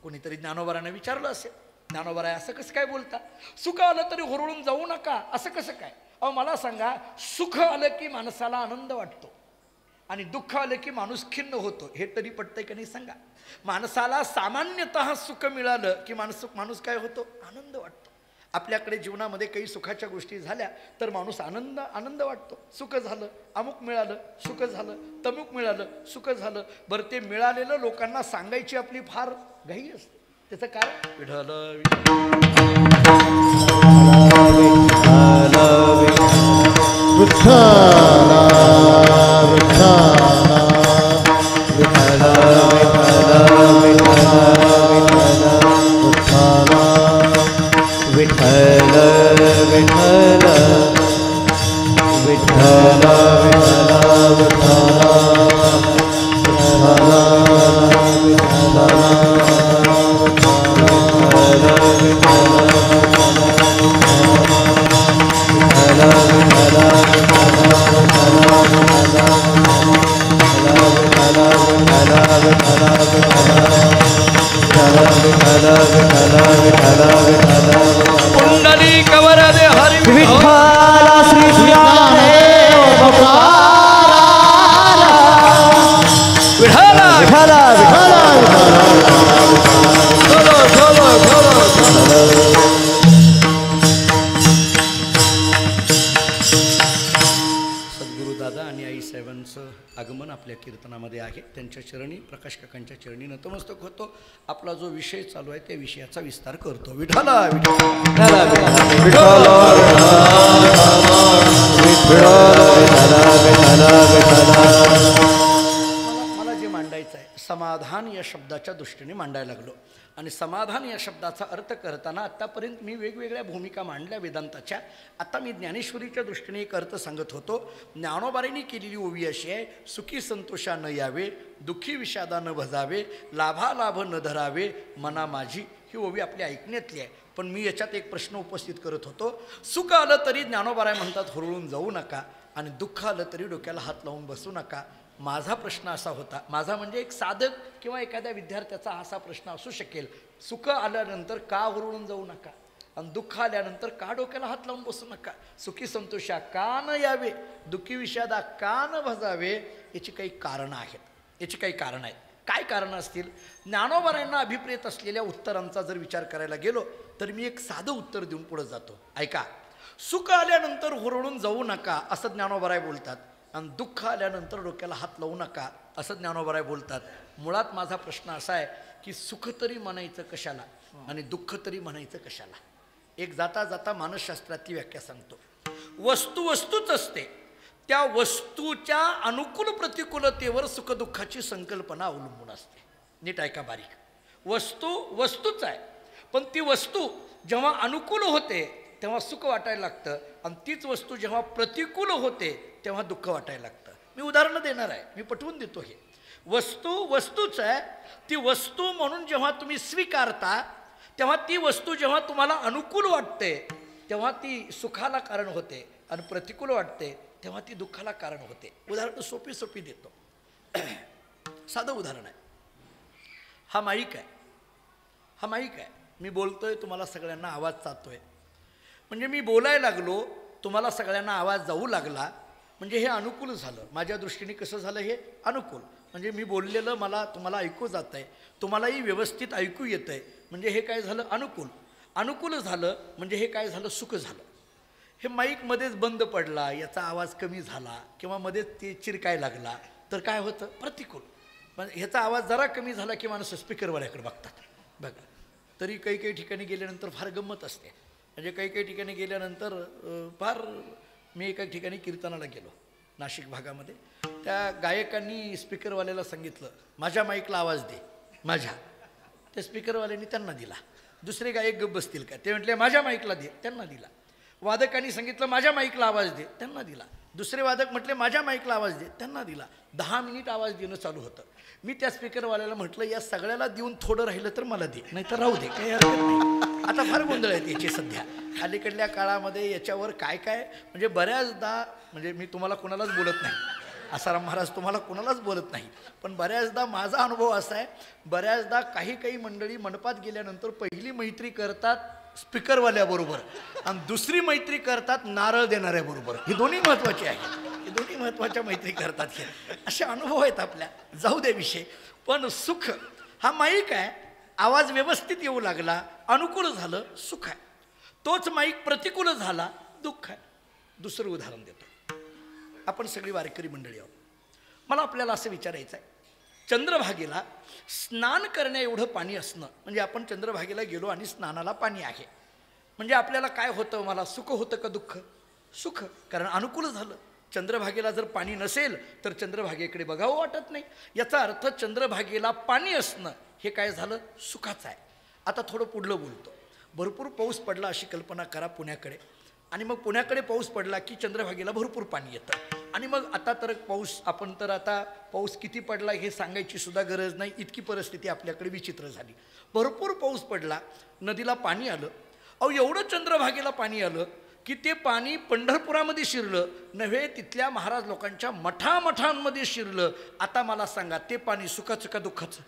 कोणीतरी ज्ञानोबारांना विचारलं असेल, ज्ञानोबा असं कसं काय बोलता, सुख आलं तरी हुरळून जाऊ नका असं कसं काय. अहो मला सांगा, सुख आलं की माणसाला आनंद वाटतो, आणि दुःख आलं की माणूस खिन्न होतो, हे तरी पटतंय का नाही सांगा. माणसाला सामान्यतः सुख मिळालं की माणूस काय होतो, आनंद वाटतो. आपल्याकडे जीवनामध्ये काही सुखाच्या गोष्टी झाल्या तर माणूस आनंद वाटतो. सुख झालं, अमुक मिळालं, सुख झालं, तमुक मिळालं, सुख झालं. बरं ते मिळालेलं लोकांना सांगायची आपली फार घाई असते. त्याचं कारण आगमन आपल्या कीर्तनामध्ये आहे. त्यांच्या चरणी, प्रकाश काकांच्या चरणी नतमस्तक होतो. आपला जो विषय चालू आहे त्या विषयाचा विस्तार करतो. विठ्ठला मला जे मांडायचं आहे, समाधान या शब्दाच्या दृष्टीने मांडायला लागलो. आणि समाधान या शब्दाचा अर्थ करताना आत्तापर्यंत मी वेगवेगळ्या भूमिका मांडल्या वेदांताच्या. आता मी ज्ञानेश्वरीच्या दृष्टीने एक अर्थ सांगत होतो. ज्ञानोबारींनी केलेली ओवी अशी आहे, सुखी संतोषा न यावे, दुःखी विषादा न भजावे, लाभालाभ न धरावे मना माझी. ही ओवी आपल्या ऐकण्यातली आहे. पण मी याच्यात एक प्रश्न उपस्थित करत होतो. सुख आलं तरी ज्ञानोबाराय म्हणतात हुरळून जाऊ नका, आणि दुःख आलं तरी डोक्याला हात लावून बसू नका. माझा प्रश्न असा होता, माझा म्हणजे एक साधक किंवा एखाद्या विद्यार्थ्याचा असा प्रश्न असू शकेल, सुख आल्यानंतर का हुरळून जाऊ नका, आणि दुःख आल्यानंतर का डोक्याला हात लावून बसू नका, सुखी संतोषा का न यावे, दुःखी विषादा का न भजावे. याची काही कारणं आहेत. काय कारणं असतील? ज्ञानोबारायांना अभिप्रेत असलेल्या उत्तरांचा जर विचार करायला गेलो तर मी एक साधं उत्तर देऊन पुढे जातो. ऐका, सुख आल्यानंतर हुरळून जाऊ नका असं ज्ञानोबाराय बोलतात, आणि दुःख आल्यानंतर डोक्याला हात लावू नका असं ज्ञानोबाराय बोलतात. मुळात माझा प्रश्न असा आहे की सुख तरी म्हणायचं कशाला आणि दुःख तरी म्हणायचं कशाला. एक जाता जाता मानसशास्त्रातली व्याख्या सांगतो. वस्तू वस्तूच असते, त्या वस्तूच्या अनुकूल प्रतिकूलतेवर सुखदुःखाची संकल्पना अवलंबून असते. नीट ऐका बारीक. वस्तू वस्तूच आहे, पण ती वस्तू जेव्हा अनुकूल होते तेव्हा सुख वाटायला लागतं, आणि तीच वस्तू जेव्हा प्रतिकूल होते तेव्हा दुःख वाटायला लागतं. मी उदाहरणं देणार आहे, मी पटवून देतो. हे वस्तू वस्तूच आहे. ती वस्तू म्हणून जेव्हा तुम्ही स्वीकारता तेव्हा ती वस्तू जेव्हा तुम्हाला अनुकूल वाटते तेव्हा ती सुखाला कारण होते आणि प्रतिकूल वाटते तेव्हा ती दुःखाला कारण होते. उदाहरण सोपी सोपी देतो. साधं उदाहरण आहे. हा माईक आहे. हा माईक आहे. मी बोलतोय, तुम्हाला सगळ्यांना आवाज जातोय. म्हणजे मी बोलायला लागलो, तुम्हाला सगळ्यांना आवाज जाऊ लागला, म्हणजे हे अनुकूल झालं. माझ्या दृष्टीने कसं झालं? हे अनुकूल. म्हणजे मी बोललेलं मला तुम्हाला ऐकू जात आहे, तुम्हालाही व्यवस्थित ऐकू येतं आहे, म्हणजे हे काय झालं? अनुकूल. अनुकूल झालं म्हणजे हे काय झालं? सुख झालं. हे माईक मध्येच बंद पडला, याचा आवाज कमी झाला किंवा मध्येच ते चिरकाय लागला तर काय होतं? प्रतिकूल. पण ह्याचा आवाज जरा कमी झाला की माणसं स्पीकरवाल्याकडे बघतात. बघा, तरी काही काही ठिकाणी गेल्यानंतर फार गंमत असते. म्हणजे काही काही ठिकाणी गेल्यानंतर फार, मी एका ठिकाणी कीर्तनाला गेलो नाशिक भागामध्ये. त्या गायकांनी स्पीकरवाल्याला सांगितलं माझ्या माईकला आवाज दे माझ्या. त्या स्पीकरवाल्यांनी त्यांना दिला. दुसरे गायक गप्प बसतील का? ते म्हटले माझ्या माईकला दे, त्यांना दिला. वादकांनी सांगितलं माझ्या माईकला आवाज दे, त्यांना दिला. दुसरे वादक म्हटले माझ्या माईकला आवाज दे, त्यांना दिला. 10 मिनिट आवाज देणं चालू होतं. मी त्या स्पीकरवाल्याला म्हटलं या सगळ्याला देऊन थोडं राहिलं तर मला दे, नाही तर राहू दे, काही हरकत नाही. आता फार गोंधळ आहेत याचे सध्या अलीकडल्या काळामध्ये. याच्यावर काय काय म्हणजे बऱ्याचदा, म्हणजे मी तुम्हाला कोणालाच बोलत नाही, आसाराम महाराज तुम्हाला कोणालाच बोलत नाही, पण बऱ्याचदा माझा अनुभव असा आहे, बऱ्याचदा काही मंडळी मंडपात गेल्यानंतर पहिली मैत्री करतात स्पीकरवाल्याबरोबर आणि दुसरी मैत्री करतात नारळ देणाऱ्याबरोबर. ही दोन्ही महत्त्वाची आहे. ही दोन्ही महत्त्वाच्या मैत्री करतात. हे असे अनुभव आहेत आपल्या. जाऊ दे विषय. पण सुख हा माईक आहे. आवाज व्यवस्थित येऊ लागला, अनुकूल झालं, सुख आहे. तोच माईक प्रतिकूल झाला, दुःख आहे. दुसरं उदाहरण देतो. आपण सगळी वारकरी मंडळी आहोत. मला आपल्याला असं विचारायचं आहे, चंद्रभागेला स्नान करण्या एवढं पाणी असणं, म्हणजे आपण चंद्रभागेला गेलो आणि स्नानाला पाणी आहे, म्हणजे आपल्याला काय होतं? मला सुख होतं का दुःख? सुख, कारण अनुकूल झालं. चंद्रभागेला जर पाणी नसेल तर चंद्रभागेकडे बघावं वाटत नाही. याचा अर्थ चंद्रभागेला पाणी असणं हे काय झालं? सुखाचं आहे. आता थोडं पुढलं बोलतो. भरपूर पाऊस पडला अशी कल्पना करा पुण्याकडे, आणि मग पुण्याकडे पाऊस पडला की चंद्रभागेला भरपूर पाणी येतं. आणि मग आता तर पाऊस, आपण तर आता पाऊस किती पडला हे सांगायची सुद्धा गरज नाही, इतकी परिस्थिती आपल्याकडे विचित्र झाली. भरपूर पाऊस पडला, नदीला पाणी आलं. अहो एवढं चंद्रभागेला पाणी आलं की ते पाणी पंढरपुरामध्ये शिरलं नव्हे, तिथल्या महाराज लोकांच्या मठांमध्ये शिरलं. आता मला सांगा, ते पाणी सुखाचं का दुःखाचं?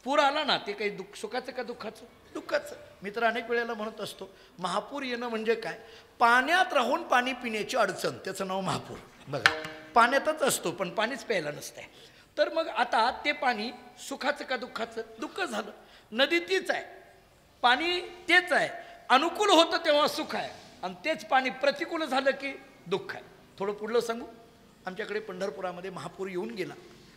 पूर आला ना, ते काही सुखाचं का दुःखाचं? दुःखाचं. मी तर अनेक वेळेला म्हणत असतो, महापूर येणं म्हणजे काय? पाण्यात राहून पाणी पिण्याची अडचण, त्याचं नाव महापूर. बघा, पाण्यातच असतो पण पाणीच प्यायला नसतंय. तर मग आता ते पाणी सुखाचं का दुःखाचं? दुःख झालं. नदी तीच आहे, पाणी तेच आहे. अनुकूल होतं तेव्हा सुख आहे आणि तेच पाणी प्रतिकूल झालं की दुःख आहे. थोडं पुढलं सांगू. आमच्याकडे पंढरपुरामध्ये महापूर येऊन गेला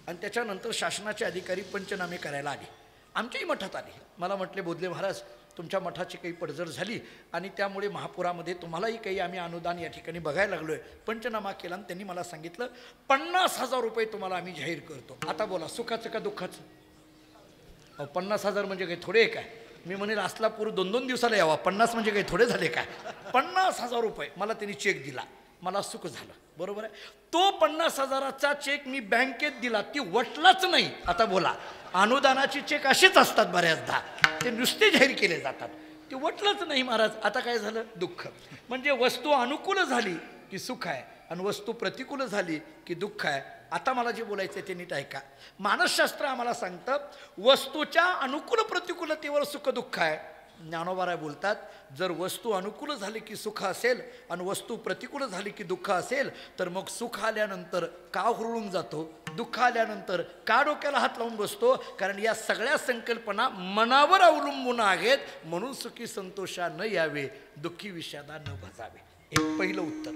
आणि त्याच्यानंतर शासनाचे अधिकारी पंचनामे करायला आले. आमच्याही मठात आले. मला म्हटले बोधले महाराज, तुमच्या मठाची काही पडझड झाली आणि त्यामुळे महापुरामध्ये तुम्हालाही काही आम्ही अनुदान या ठिकाणी बघायला लागलो आहे. पंचनामा केला आणि त्यांनी मला सांगितलं 50,000 रुपये तुम्हाला आम्ही जाहीर करतो. आता बोला, सुखाचं का दुःखाचं? 50,000 म्हणजे काही थोडे काय? मी म्हणेल असला पूर 2-2 दिवसाला यावा. 50 म्हणजे काही थोडे झाले काय? 50,000 रुपये मला त्यांनी चेक दिला. मला सुख झालं. बरोबर आहे. तो 50,000चा चेक मी बँकेत दिला, ती वटलाच नाही. आता बोला, अनुदानाची चेक असेच असतात बऱ्याचदा, ते नुसते जाहीर केले जातात, ते वटलंच नाही महाराज. आता काय झालं? दुःख. म्हणजे वस्तू अनुकूल झाली की सुख आहे आणि वस्तू प्रतिकूल झाली की दुःख आहे. आता मला जे बोलायचं आहे ते नीट ऐका. मानसशास्त्र आम्हाला सांगतं वस्तूच्या अनुकूल प्रतिकूलतेवर सुख दुःख आहे. ज्ञानोबाराय बोलतात, जर वस्तू अनुकूल झाली की सुख असेल आणि वस्तू प्रतिकूल झाली की दुःख असेल तर मग सुख आल्यानंतर का हुरळून जातो, दुःख आल्यानंतर का डोक्याला हात लावून बसतो? कारण या सगळ्या संकल्पना मनावर अवलंबून आहेत. म्हणून सुखी संतोषा न यावे, दुःखी विषादा न भजावे. एक पहिलं उत्तर.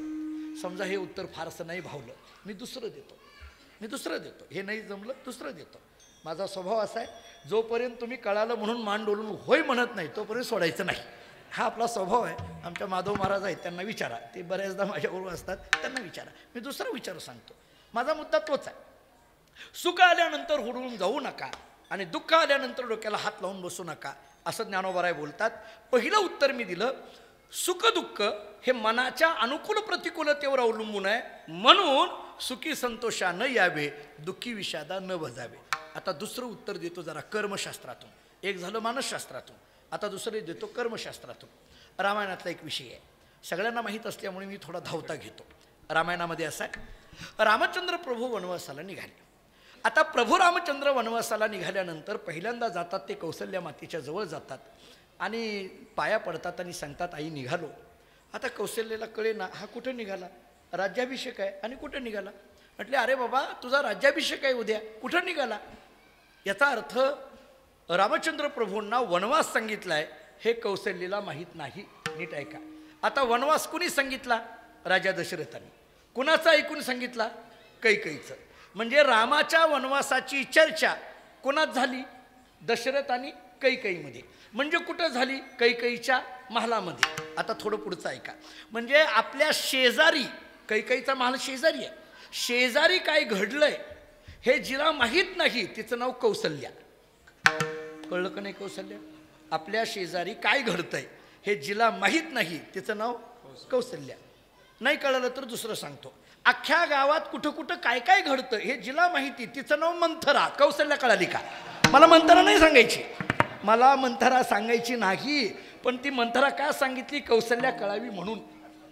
समजा हे उत्तर फारसं नाही भावलं, मी दुसरं देतो. हे नाही जमलं, दुसरं देतो. माझा स्वभाव असा आहे, जोपर्यंत तुम्ही कळालं म्हणून मान डोलून होय म्हणत नाही तोपर्यंत सोडायचं नाही. हा आपला स्वभाव आहे. आमच्या माधव महाराज आहेत, त्यांना विचारा, ते बऱ्याचदा माझ्याबरोबर असतात, त्यांना विचारा. मी दुसरा विचार सांगतो. माझा मुद्दा तोच आहे. सुख आल्यानंतर हुडून जाऊ नका आणि दुःख आल्यानंतर डोक्याला हात लावून बसू नका, असं ज्ञानोबाराय बोलतात. पहिलं उत्तर मी दिलं, सुख दुःख हे मनाच्या अनुकूल प्रतिकूलतेवर अवलंबून आहे. म्हणून सुखी संतोषा न यावे, दुःखी विषादा न बजावे. आता दुसरं उत्तर देतो जरा कर्मशास्त्रातून. एक झालं मानसशास्त्रातून, आता दुसरे देतो कर्मशास्त्रातून. रामायणातला एक विषय आहे, सगळ्यांना माहीत असल्यामुळे मी थोडा धावता घेतो. रामायणामध्ये असा आहे, रामचंद्र प्रभू वनवासाला निघाले. आता प्रभू रामचंद्र वनवासाला निघाल्यानंतर पहिल्यांदा जातात ते कौसल्या मातेच्या जवळ जातात आणि पाया पडतात आणि सांगतात, आई निघालो. आता कौशल्याला कळे ना, हा कुठं निघाला, राज्याभिषेक आहे आणि कुठं निघाला. म्हटले, अरे बाबा तुझा राज्याभिषेक आहे उद्या, कुठं निघाला. याचा अर्थ रामचंद्र प्रभूंना वनवास सांगितला आहे हे कौशल्याला माहीत नाही. नीट ऐका. आता वनवास कुणी सांगितला, राजा दशरथाने. कुणाचा ऐकून सांगितला, कैकेयीचं. म्हणजे रामाच्या वनवासाची चर्चा कोणात झाली, दशरथ आणि कैकेयीमध्ये. म्हणजे कुठं झाली, कैकेयीच्या महालामध्ये. आता थोडं पुढचं ऐका. म्हणजे आपल्या शेजारी, कैकेयीचा महाल शेजारी आहे, शेजारी काय घडलंय हे जिला माहीत नाही तिचं नाव कौसल्या. कळलं का नाही कौसल्या. आपल्या शेजारी काय घडतंय हे जिला माहीत नाही तिचं नाव कौसल्या. नाही कळलं तर दुसरं सांगतो. अख्ख्या गावात कुठं कुठं काय काय घडतं हे जिला माहिती तिचं नाव मंथरा. कौसल्या कळाली का. मला मंथरा नाही सांगायची, मला मंथरा सांगायची नाही, पण ती मंथरा का सांगितली, कौसल्या कळावी म्हणून.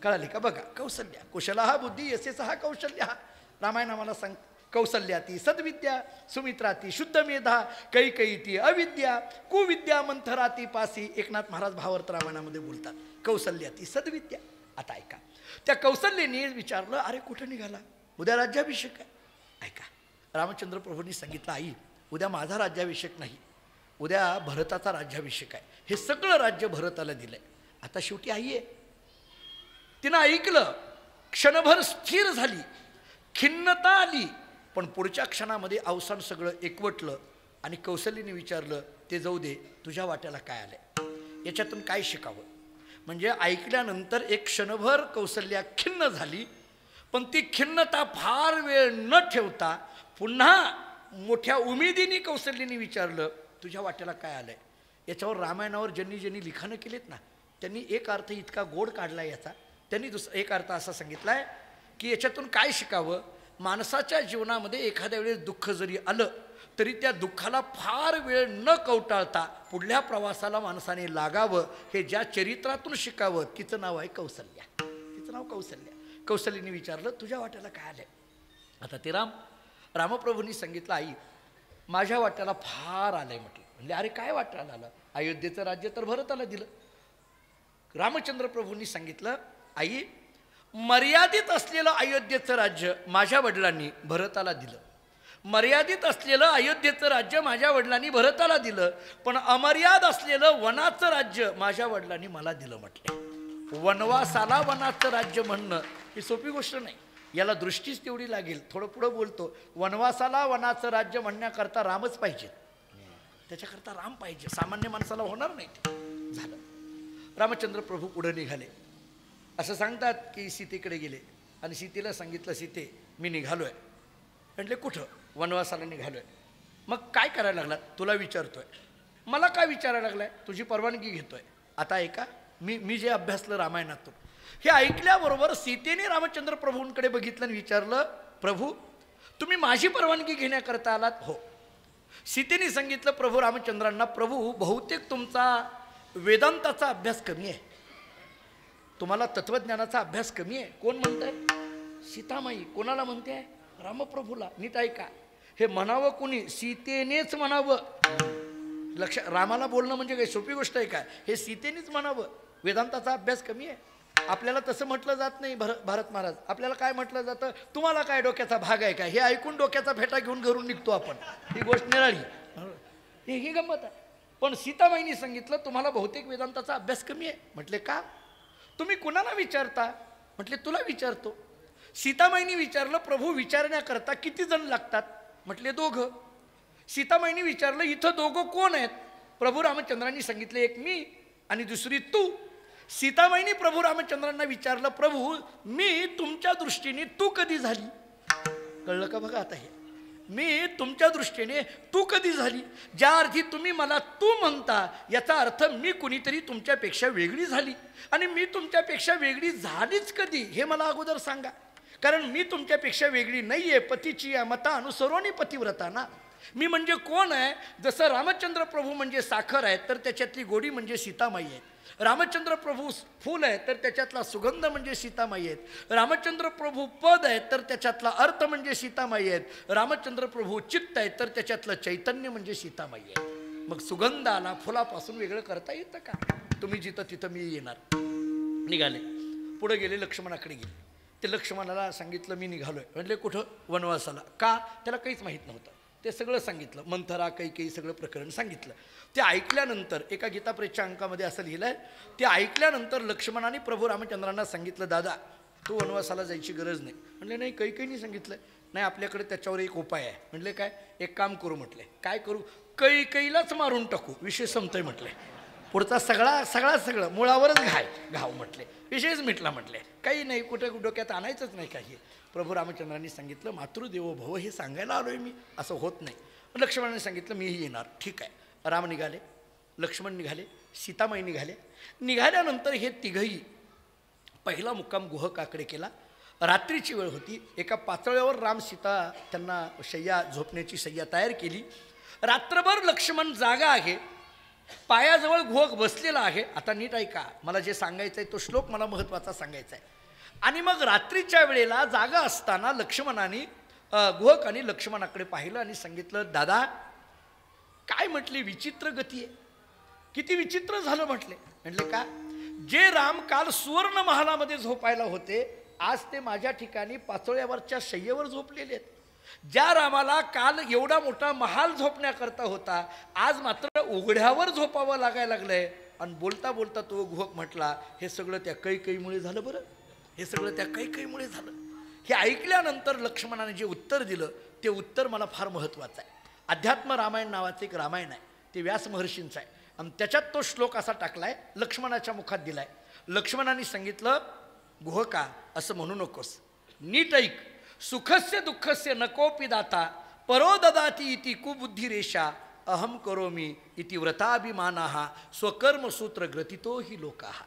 कळाली का. बघा, कौसल्या कुशला हा बुद्धी यशेचा हा कौशल्या. रामायण आम्हाला सांग, कौसल्या ती सद्विद्या, सुमित्रा ती शुद्ध मेधा, कैकेयी ती अविद्या, कुविद्या, मंथरा ती पासी. एकनाथ महाराज भावार्थ रामायणामध्ये बोलतात, कौसल्या ती सद्विद्या. आता ऐका, त्या कौसल्याने विचारलं, अरे कुठं निघाला, उद्या राज्याभिषेक आहे. ऐका, रामचंद्र प्रभूंनी सांगितलं, आई उद्या माझा राज्याभिषेक नाही, उद्या भरताचा राज्याभिषेक आहे. हे सगळं राज्य भरताला दिलंय. आता शेवटी आई आहे, तिनं ऐकलं, क्षणभर स्थिर झाली, खिन्नता आली, पण पुढच्या क्षणामध्ये अवसान सगळं एकवटलं आणि कौसल्याने विचारलं, ते जाऊ दे, तुझ्या वाट्याला काय आलंय, याच्यातून काय शिकावं. म्हणजे ऐकल्यानंतर एक क्षणभर कौसल्या खिन्न झाली, पण ती खिन्नता फार वेळ न ठेवता पुन्हा मोठ्या उमेदीने कौसल्याने विचारलं, तुझ्या वाट्याला काय आलंय. याच्यावर रामायणावर ज्यांनी ज्यांनी लिखाणं केलेत ना, त्यांनी एक अर्थ इतका गोड काढला याचा. त्यांनी एक अर्थ असा सांगितलाय की याच्यातून काय शिकावं. माणसाच्या जीवनामध्ये एखाद्या वेळेस दुःख जरी आलं तरी त्या दुःखाला फार वेळ न कवटाळता पुढल्या प्रवासाला माणसाने लागावं, हे ज्या चरित्रातून शिकावं तिचं नाव आहे कौसल्या. तिचं नाव कौसल्या. कौसल्याने विचारलं, तुझ्या वाट्याला काय आलंय. आता ते रामप्रभूंनी सांगितलं, आई माझ्या वाट्याला फार आलंय. म्हणजे अरे काय वाट्याला आलं. अयोध्येचं राज्य तर भरताला दिलं. रामचंद्र प्रभूंनी सांगितलं, आई मर्यादित असलेलं अयोध्येचं राज्य माझ्या वडिलांनी भरताला दिलं, मर्यादित असलेलं अयोध्येचं राज्य माझ्या वडिलांनी भरताला दिलं, पण अमर्याद असलेलं वनाचं राज्य माझ्या वडिलांनी मला दिलं. म्हटलं वनवासाला वनाचं राज्य म्हणणं ही सोपी गोष्ट नाही, याला दृष्टीच तेवढी लागेल. थोडं पुढं बोलतो, वनवासाला वनाचं राज्य म्हणण्याकरता रामच पाहिजे, त्याच्याकरता राम पाहिजे, सामान्य माणसाला होणार नाही. झालं. रामचंद्र प्रभू पुढे निघाले. असं सांगतात की सीतेकडे गेले आणि सीतेला सांगितलं, सीते मी निघालोय. म्हटले कुठं, वनवासाला निघालोय. मग काय करायला लागला, तुला विचारतोय. मला काय विचारायला लागलाय, तुझी परवानगी घेतोय. आता ऐका, मी जे अभ्यासलं रामायणातून, हे ऐकल्याबरोबर सीतेने रामचंद्र प्रभूंकडे बघितलं आणि विचारलं, प्रभू तुम्ही माझी परवानगी घेण्याकरता आलात. हो. सीतेने सांगितलं प्रभू रामचंद्रांना, प्रभू बहुतेक तुमचा वेदांताचा अभ्यास कमी आहे, तुम्हाला तत्वज्ञानाचा अभ्यास कमी आहे. कोण म्हणतंय, सीतामाई. कोणाला म्हणते, रामप्रभूला. नीट ऐका, हे म्हणावं कुणी, सीतेनेच म्हणावं. लक्ष, रामाला बोलणं म्हणजे काही सोपी गोष्ट आहे का, हे सीतेनेच म्हणावं. वेदांताचा अभ्यास कमी आहे. आपल्याला तसं म्हटलं जात नाही. भारत महाराज, आपल्याला काय म्हटलं जातं, तुम्हाला काय डोक्याचा भाग आहे का. हे ऐकून डोक्याचा फेटा घेऊन घरून निघतो आपण, ही गोष्ट निराळी, ही गंमत आहे. पण सीतामाईंनी सांगितलं, तुम्हाला बहुतेक वेदांताचा अभ्यास कमी आहे. म्हटले का, तुम्ही कुणाला विचारता. म्हटले तुला विचारतो. सीतामाईंनी विचारलं, प्रभू विचारण्याकरता किती जण लागतात. म्हटले दोघं. सीतामाईंनी विचारलं, इथं दोघं कोण आहेत. प्रभू रामचंद्रांनी सांगितले, एक मी आणि दुसरी तू. सीतामाईंनी प्रभू रामचंद्रांना विचारलं, प्रभू मी तुमच्या दृष्टीने तू कधी झाली. कळलं का. बघा आता हे, मी तुमच्या दृष्टीने तू कधी झाली. ज्या अर्थी तुम्ही मला तू म्हणता याचा अर्थ मी कुणीतरी तुमच्यापेक्षा वेगळी झाली, आणि मी तुमच्यापेक्षा वेगळी झालीच कधी हे मला अगोदर सांगा. कारण मी तुमच्यापेक्षा वेगळी नाही आहे, पतीची या मता अनुसरोनी पतिव्रता ना. मी म्हणजे कोण आहे? जसं रामचंद्र प्रभू म्हणजे साखर आहे तर त्याच्यातली गोडी म्हणजे सीतामाई आहे. रामचंद्र प्रभू फूल आहे तर त्याच्यातला सुगंध म्हणजे सीतामाई आहेत. रामचंद्र प्रभू पद आहे तर त्याच्यातला अर्थ म्हणजे सीतामाई आहेत. रामचंद्र प्रभू चित्त आहे तर त्याच्यातलं चैतन्य म्हणजे सीतामाई आहे. मग सुगंधाला फुलापासून वेगळं करता येतं का? तुम्ही जिथं तिथं मी येणार. निघाले, पुढे गेले, लक्ष्मणाकडे गेले. ते लक्ष्मणाला सांगितलं मी निघालोय. म्हटले कुठं? वनवासाला. का? त्याला काहीच माहीत नव्हतं. ते सगळं सांगितलं, मंथरा काही सगळं प्रकरण सांगितलं. ते ऐकल्यानंतर एका गीताप्रेसच्या अंकामध्ये असं लिहिलं आहे, ते ऐकल्यानंतर लक्ष्मणाने प्रभू रामचंद्रांना सांगितलं, दादा तू वनवासाला जायची गरज नाही. म्हणले नाही, काही सांगितलं नाही, आपल्याकडे त्याच्यावर एक उपाय आहे. म्हटले काय? एक काम करू. म्हटले काय करू? कैलाच मारून टाकू, विषय संपतोय म्हटले. पुढचा सगळं मुळावरच घाव म्हटले, विषयच मिटला म्हटले. काही नाही, कुठं डोक्यात आणायचंच नाही काही. प्रभू रामचंद्रांनी सांगितलं मातृदेवो भव, हे सांगायला आलोय मी, असं होत नाही. लक्ष्मणाने सांगितलं मीही येणार. ठीक आहे. राम निघाले, लक्ष्मण निघाले, सीतामाई निघाले. निघाल्यानंतर हे तिघही पहिला मुक्काम गुहकाकडे केला. रात्रीची वेळ होती. एका पातळ्यावर राम सीता त्यांना झोपण्याची शय्या तयार केली. रात्रभर लक्ष्मण जागा आहे, पायाजवळ गुहक बसलेला आहे. आता नीट ऐका, मला जे सांगायचं आहे तो श्लोक मला महत्त्वाचा सांगायचा आहे. आणि मग रात्रीच्या वेळेला जागा असताना लक्ष्मणाने गुहकाने लक्ष्मणाकडे पाहिलं आणि सांगितलं, दादा काय म्हटली विचित्र गती आहे, किती विचित्र झालं म्हटले. म्हटले का? जे राम काल सुवर्ण महालामध्ये झोपायला होते, आज ते माझ्या ठिकाणी पाचोळ्यावरच्या शय्येवर झोपलेले आहेत. ज्या रामाला काल एवढा मोठा महाल झोपण्याकरता होता, आज मात्र उघड्यावर झोपावं लागायला लागलंय. आणि बोलता बोलता तो गुहक म्हटला, हे सगळं त्या कैकेयीमुळे झालं. बरं, हे सगळं त्या कैकेयीमुळे झालं. हे ऐकल्यानंतर लक्ष्मणाने जे उत्तर दिलं ते उत्तर मला फार महत्त्वाचं आहे. अध्यात्म रामायण नावाचं एक रामायण आहे, ते व्यास महर्षींचं आहे. आणि त्याच्यात तो श्लोक असा टाकलाय, लक्ष्मणाच्या मुखात दिलाय. लक्ष्मणाने सांगितलं, गुहका असं म्हणू नकोस, नीट ऐक. सुखस्य दुःखस्य नकोपि दाता परो ददाती इति कुबुद्धिरेषा अहम करोमी इति व्रताभिमानाः स्वकर्मसूत्र ग्रथितो हि लोकाः.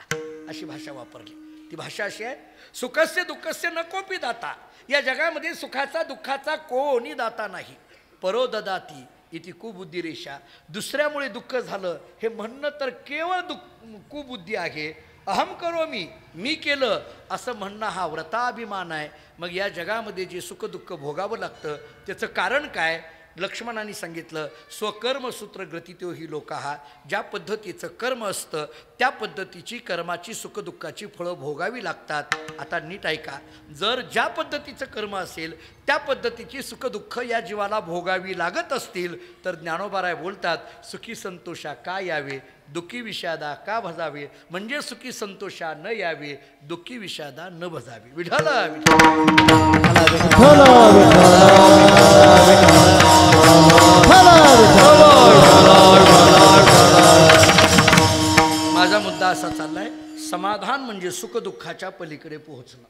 अशी भाषा वापरली. ती भाषा अशी आहे, सुखस्य दुःखस्य नकोपि दाता, या जगामध्ये सुखाचा दुःखाचा कोणी दाता नाही. परो ददाती इति कुबुद्धिरेषा, दुसऱ्यामुळे दुःख झालं हे म्हणणं तर केवळ कुबुद्धी आहे. अहम करोमी, मी केलं असं म्हणणं हा व्रताभिमान आहे. मग या जगामध्ये जे सुखदुःख भोगावं लागतं त्याचं कारण काय? लक्ष्मणाने सांगितलं, स्वकर्मसूत्र ग्रथितो ही लोकाः, ज्या पद्धतीचं कर्म असतं त्या पद्धतीची कर्माची सुखदुःखाची फळं भोगावी लागतात. आता नीट ऐका, जर ज्या पद्धतीचं कर्म असेल त्या पद्धतीची सुखदुःख या जीवाला भोगावी लागत असतील तर ज्ञानोबाराय बोलतात, सुखी संतोषा का यावे, दुःखी विषादा का भजावे. म्हणजे सुखी संतोषा न यावे, दुःखी विषादा न भजावे. विठ्ठल माझा मुद्दा असा चाललाय, समाधान म्हणजे सुखदुःखाच्या पलीकडे पोहोचणं.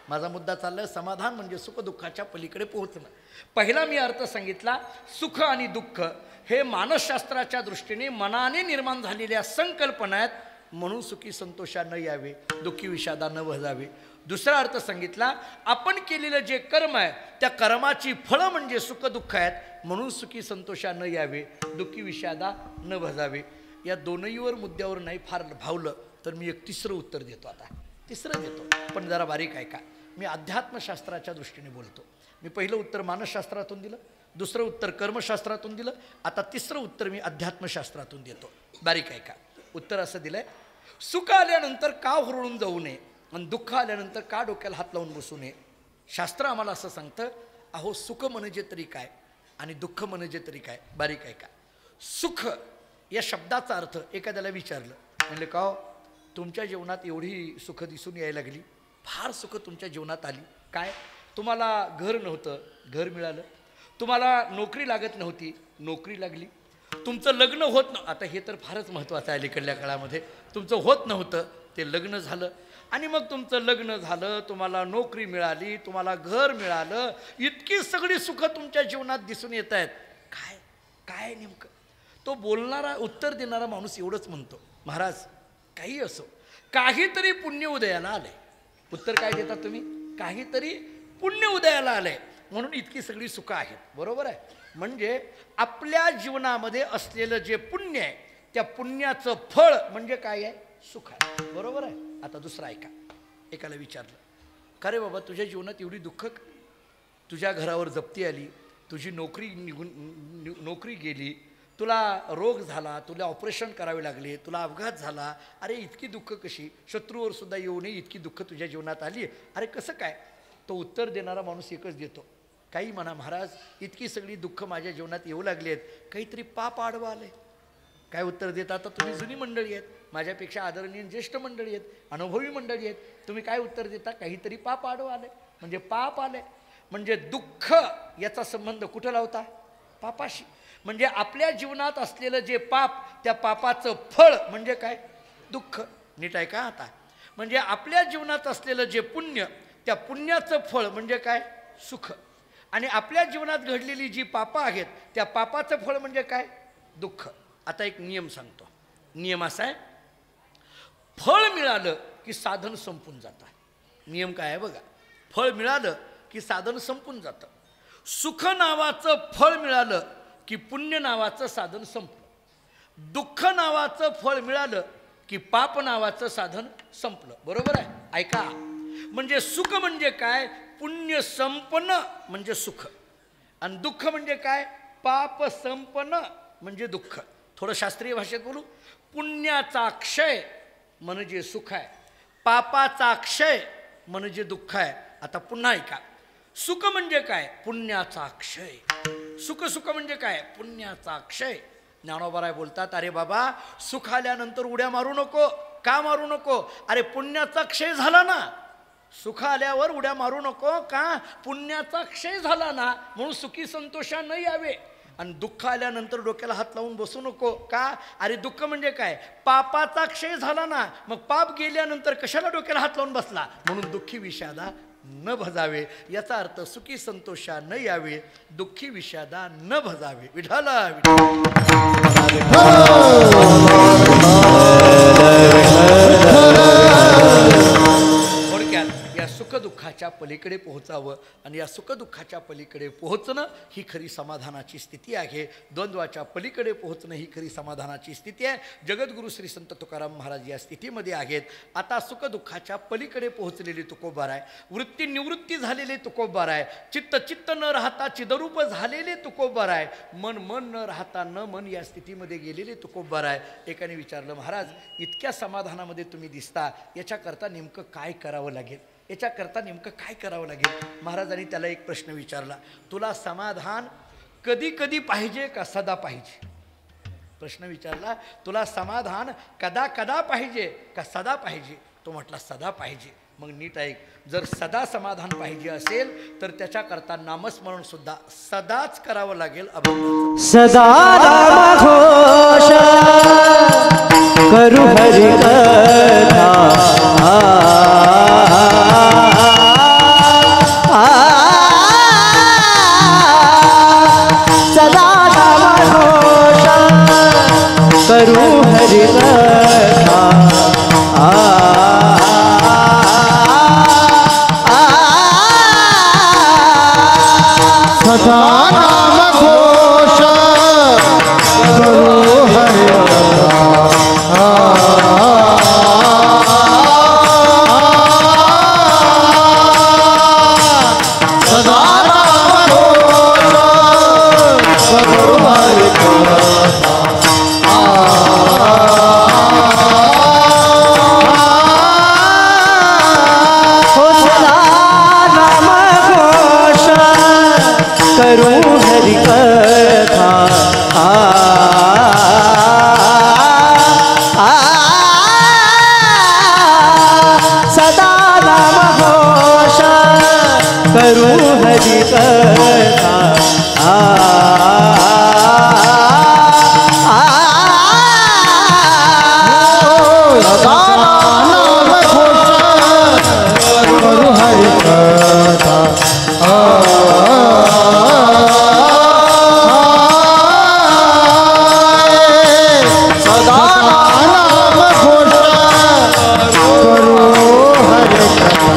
माझा मुद्दा चाललाय, समाधान म्हणजे सुखदुःखाच्या पलीकडे पोहोचणं. पहिला मी अर्थ सांगितला, सुख आणि दुःख हे मानसशास्त्राच्या दृष्टीने मनाने निर्माण झालेल्या संकल्पना आहेत, म्हणून सुखी संतोषा न यावे, दुःखी विषादा न भजावे. दुसरा अर्थ सांगितला, आपण केलेलं जे कर्म आहे त्या कर्माची फळं म्हणजे सुखदुःख आहेत, म्हणून सुखी संतोषा न यावे, दुःखी विषादा न भजावे. या दोनहीवर मुद्द्यावर नाही फार भावलं तर मी एक तिसरं उत्तर देतो. आता तिसरं देतो, पण जरा बारीक ऐका. मी अध्यात्मशास्त्राच्या दृष्टीने बोलतो. मी पहिलं उत्तर मानसशास्त्रातून दिलं, दुसरं उत्तर कर्मशास्त्रातून दिलं, आता तिसरं उत्तर मी अध्यात्मशास्त्रातून देतो. बारीक ऐका. उत्तर असं दिलंय, सुख आल्यानंतर का हुरळून जाऊ नये आणि दुःख आल्यानंतर का डोक्याला हात लावून बसू नये. शास्त्र आम्हाला असं सांगतं, अहो सुख म्हणजे तरी काय आणि दुःख म्हणजे तरी काय. बारीक ऐका. सुख या शब्दाचा अर्थ एखाद्याला विचारलं, म्हणले का हो तुमच्या जीवनात एवढी सुख दिसून यायला लागली, फार सुख तुमच्या जीवनात आली, काय तुम्हाला घर नव्हतं, घर मिळालं, तुम्हाला नोकरी लागत नव्हती, नोकरी लागली, तुमचं लग्न होत नव्हतं, आता हे तर फारच महत्त्वाचं आहे अलीकडल्या काळामध्ये, तुमचं होत नव्हतं ते लग्न झालं, आणि मग तुमचं लग्न झालं, तुम्हाला नोकरी मिळाली, तुम्हाला घर मिळालं, इतकी सगळी सुख तुमच्या जीवनात दिसून येत आहेत. काय काय नेमकं? तो बोलणारा उत्तर देणारा माणूस एवढंच म्हणतो, महाराज काही असो, काहीतरी पुण्य उदयाला आलंय. उत्तर काय देता तुम्ही? काहीतरी पुण्य उदयाला आलंय म्हणून इतकी सगळी सुखं आहेत. बरोबर आहे. म्हणजे आपल्या जीवनामध्ये असलेलं जे पुण्य आहे त्या पुण्याचं फळ म्हणजे काय आहे? सुख आहे. बरोबर आहे. आता दुसरं ऐका. एकाला विचारलं, का रे बाबा तुझ्या जीवनात एवढी दुःख, तुझ्या घरावर जप्ती आली, तुझी नोकरी गेली, तुला रोग झाला, तुला ऑपरेशन करावे लागले, तुला अपघात झाला, अरे इतकी दुःख कशी? शत्रूवर सुद्धा येऊ नये इतकी दुःख तुझ्या जीवनात आली, अरे कसं काय? तो उत्तर देणारा माणूस एकच देतो, काही म्हणा महाराज, इतकी सगळी दुःख माझ्या जीवनात येऊ लागली आहेत, काहीतरी पाप आडवं आलंय. काय उत्तर देता? आता तुम्ही जुनी मंडळी आहेत, माझ्यापेक्षा आदरणीय ज्येष्ठ मंडळी आहेत, अनुभवी मंडळी आहेत, तुम्ही काय उत्तर देता? काहीतरी पाप आडवं आलंय. म्हणजे पाप आलंय म्हणजे दुःख याचा संबंध कुठं लावता? पापाशी. म्हणजे आपल्या जीवनात असलेलं जे पाप त्या पापाचं फळ म्हणजे काय? दुःख. नीट आहे का? आता म्हणजे आपल्या जीवनात असलेलं जे पुण्य त्या पुण्याचं फळ म्हणजे काय? सुख. आणि आपल्या जीवनात घडलेली जी पापं आहेत त्या पापाचं फळ म्हणजे काय? दुःख. आता एक नियम सांगतो. नियम असा आहे, फळ मिळालं की साधन संपून जातं. नियम काय आहे बघा. फळ मिळालं की साधन संपून जातं. सुख नावाचं फळ मिळालं की पुण्य नावाचं साधन संपलं. दुःख नावाचं फळ मिळालं की पाप नावाचं साधन संपलं. बरोबर आहे. ऐका. म्हणजे सुख म्हणजे काय? पुण्य संपणं म्हणजे सुख. आणि दुःख म्हणजे काय? पाप संपणं म्हणजे दुःख. थोडं शास्त्रीय भाषेत बोलू. पुण्याचा क्षय म्हणजे सुख आहे, पापाचा क्षय म्हणजे दुःख आहे. आता पुन्हा ऐका. सुख म्हणजे काय? पुण्याचा क्षय. सुख म्हणजे काय? पुण्याचा क्षय. ज्ञानोबाराय बोलतात, अरे बाबा सुख आल्यानंतर उड्या मारू नको. का मारू नको? अरे पुण्याचा क्षय झाला ना. सुख आल्यावर उड्या मारू नको. का? पुण्याचा क्षय झाला ना, म्हणून सुखी संतोषा न यावे. आणि दुःख आल्यानंतर डोक्याला हात लावून बसू नको. का? अरे दुःख म्हणजे काय? पापाचा क्षय झाला ना, मग पाप गेल्यानंतर कशाला डोक्याला हात लावून बसला? म्हणून दुःखी विषादा न भजावे. याचा अर्थ सुखी संतोषा न यावे, दुःखी विषादा न भजावे. विठाला थोडक्यात या सुखदुःखाच्या पलीकडे पोहोचावं. आणि या सुखदुःखाच्या पलीकडे पोहोचणं ही खरी समाधानाची स्थिती आहे. द्वंद्वाच्या पलीकडे पोहोचणं ही खरी समाधानाची स्थिती आहे. जगद्गुरु श्री संत तुकाराम महाराज या स्थितीमध्ये आहेत. आता सुखदुःखाच्या पलीकडे पोहोचलेले तुकोबाराय, वृत्ती निवृत्ती झालेले तुकोबाराय, चित्त न राहता चिदरूप झालेले तुकोबाराय, मन न राहता न मन या स्थितीमध्ये गेलेले तुकोबाराय. एकाने विचारलं, महाराज इतक्या समाधानामध्ये तुम्ही दिसता, याच्याकरता नेमकं काय करावं लागेल? याच्याकरता नेमकं काय करावं लागेल? महाराजांनी त्याला एक प्रश्न विचारला, तुला समाधान कधी कधी पाहिजे का सदा पाहिजे? प्रश्न विचारला, तुला समाधान कदा कदा पाहिजे का सदा पाहिजे? तो म्हटला सदा पाहिजे. मग नीट ऐक, जर सदा समाधान पाहिजे असेल तर त्याच्याकरता नामस्मरण सुद्धा सदाच करावं लागेल. सदा नाम घोष करू हरि कथा, सदा नाम घोष करू हरि कथा, सदा नाम घोष करू हरि सदा नाम घोष करू हरि करूं हरि कथा, सदा नाम घोष करूं हरि कथा, सदा नाम घोष करू हरि कथा, सदा नाम घोष करू हरि कथा.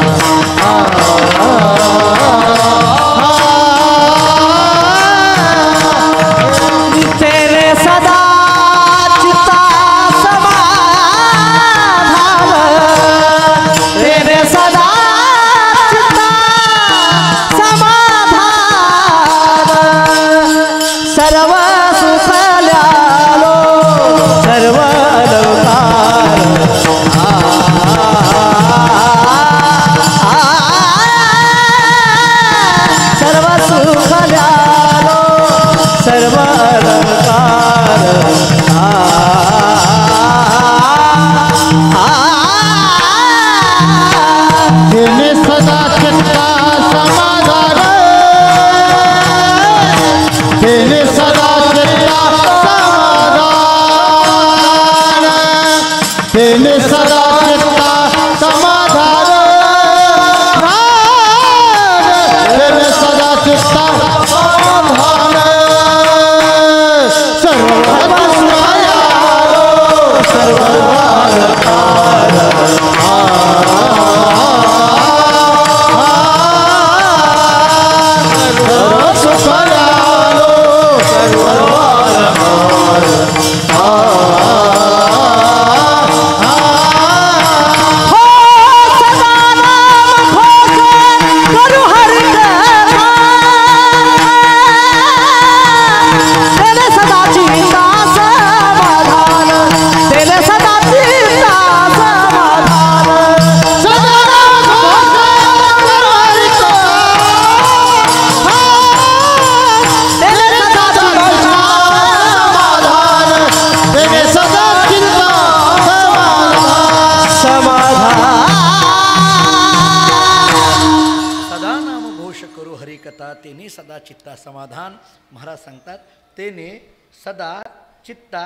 कथा तेने सदा चित्ता समाधान. महाराज सांगतात तेने सदा चित्ता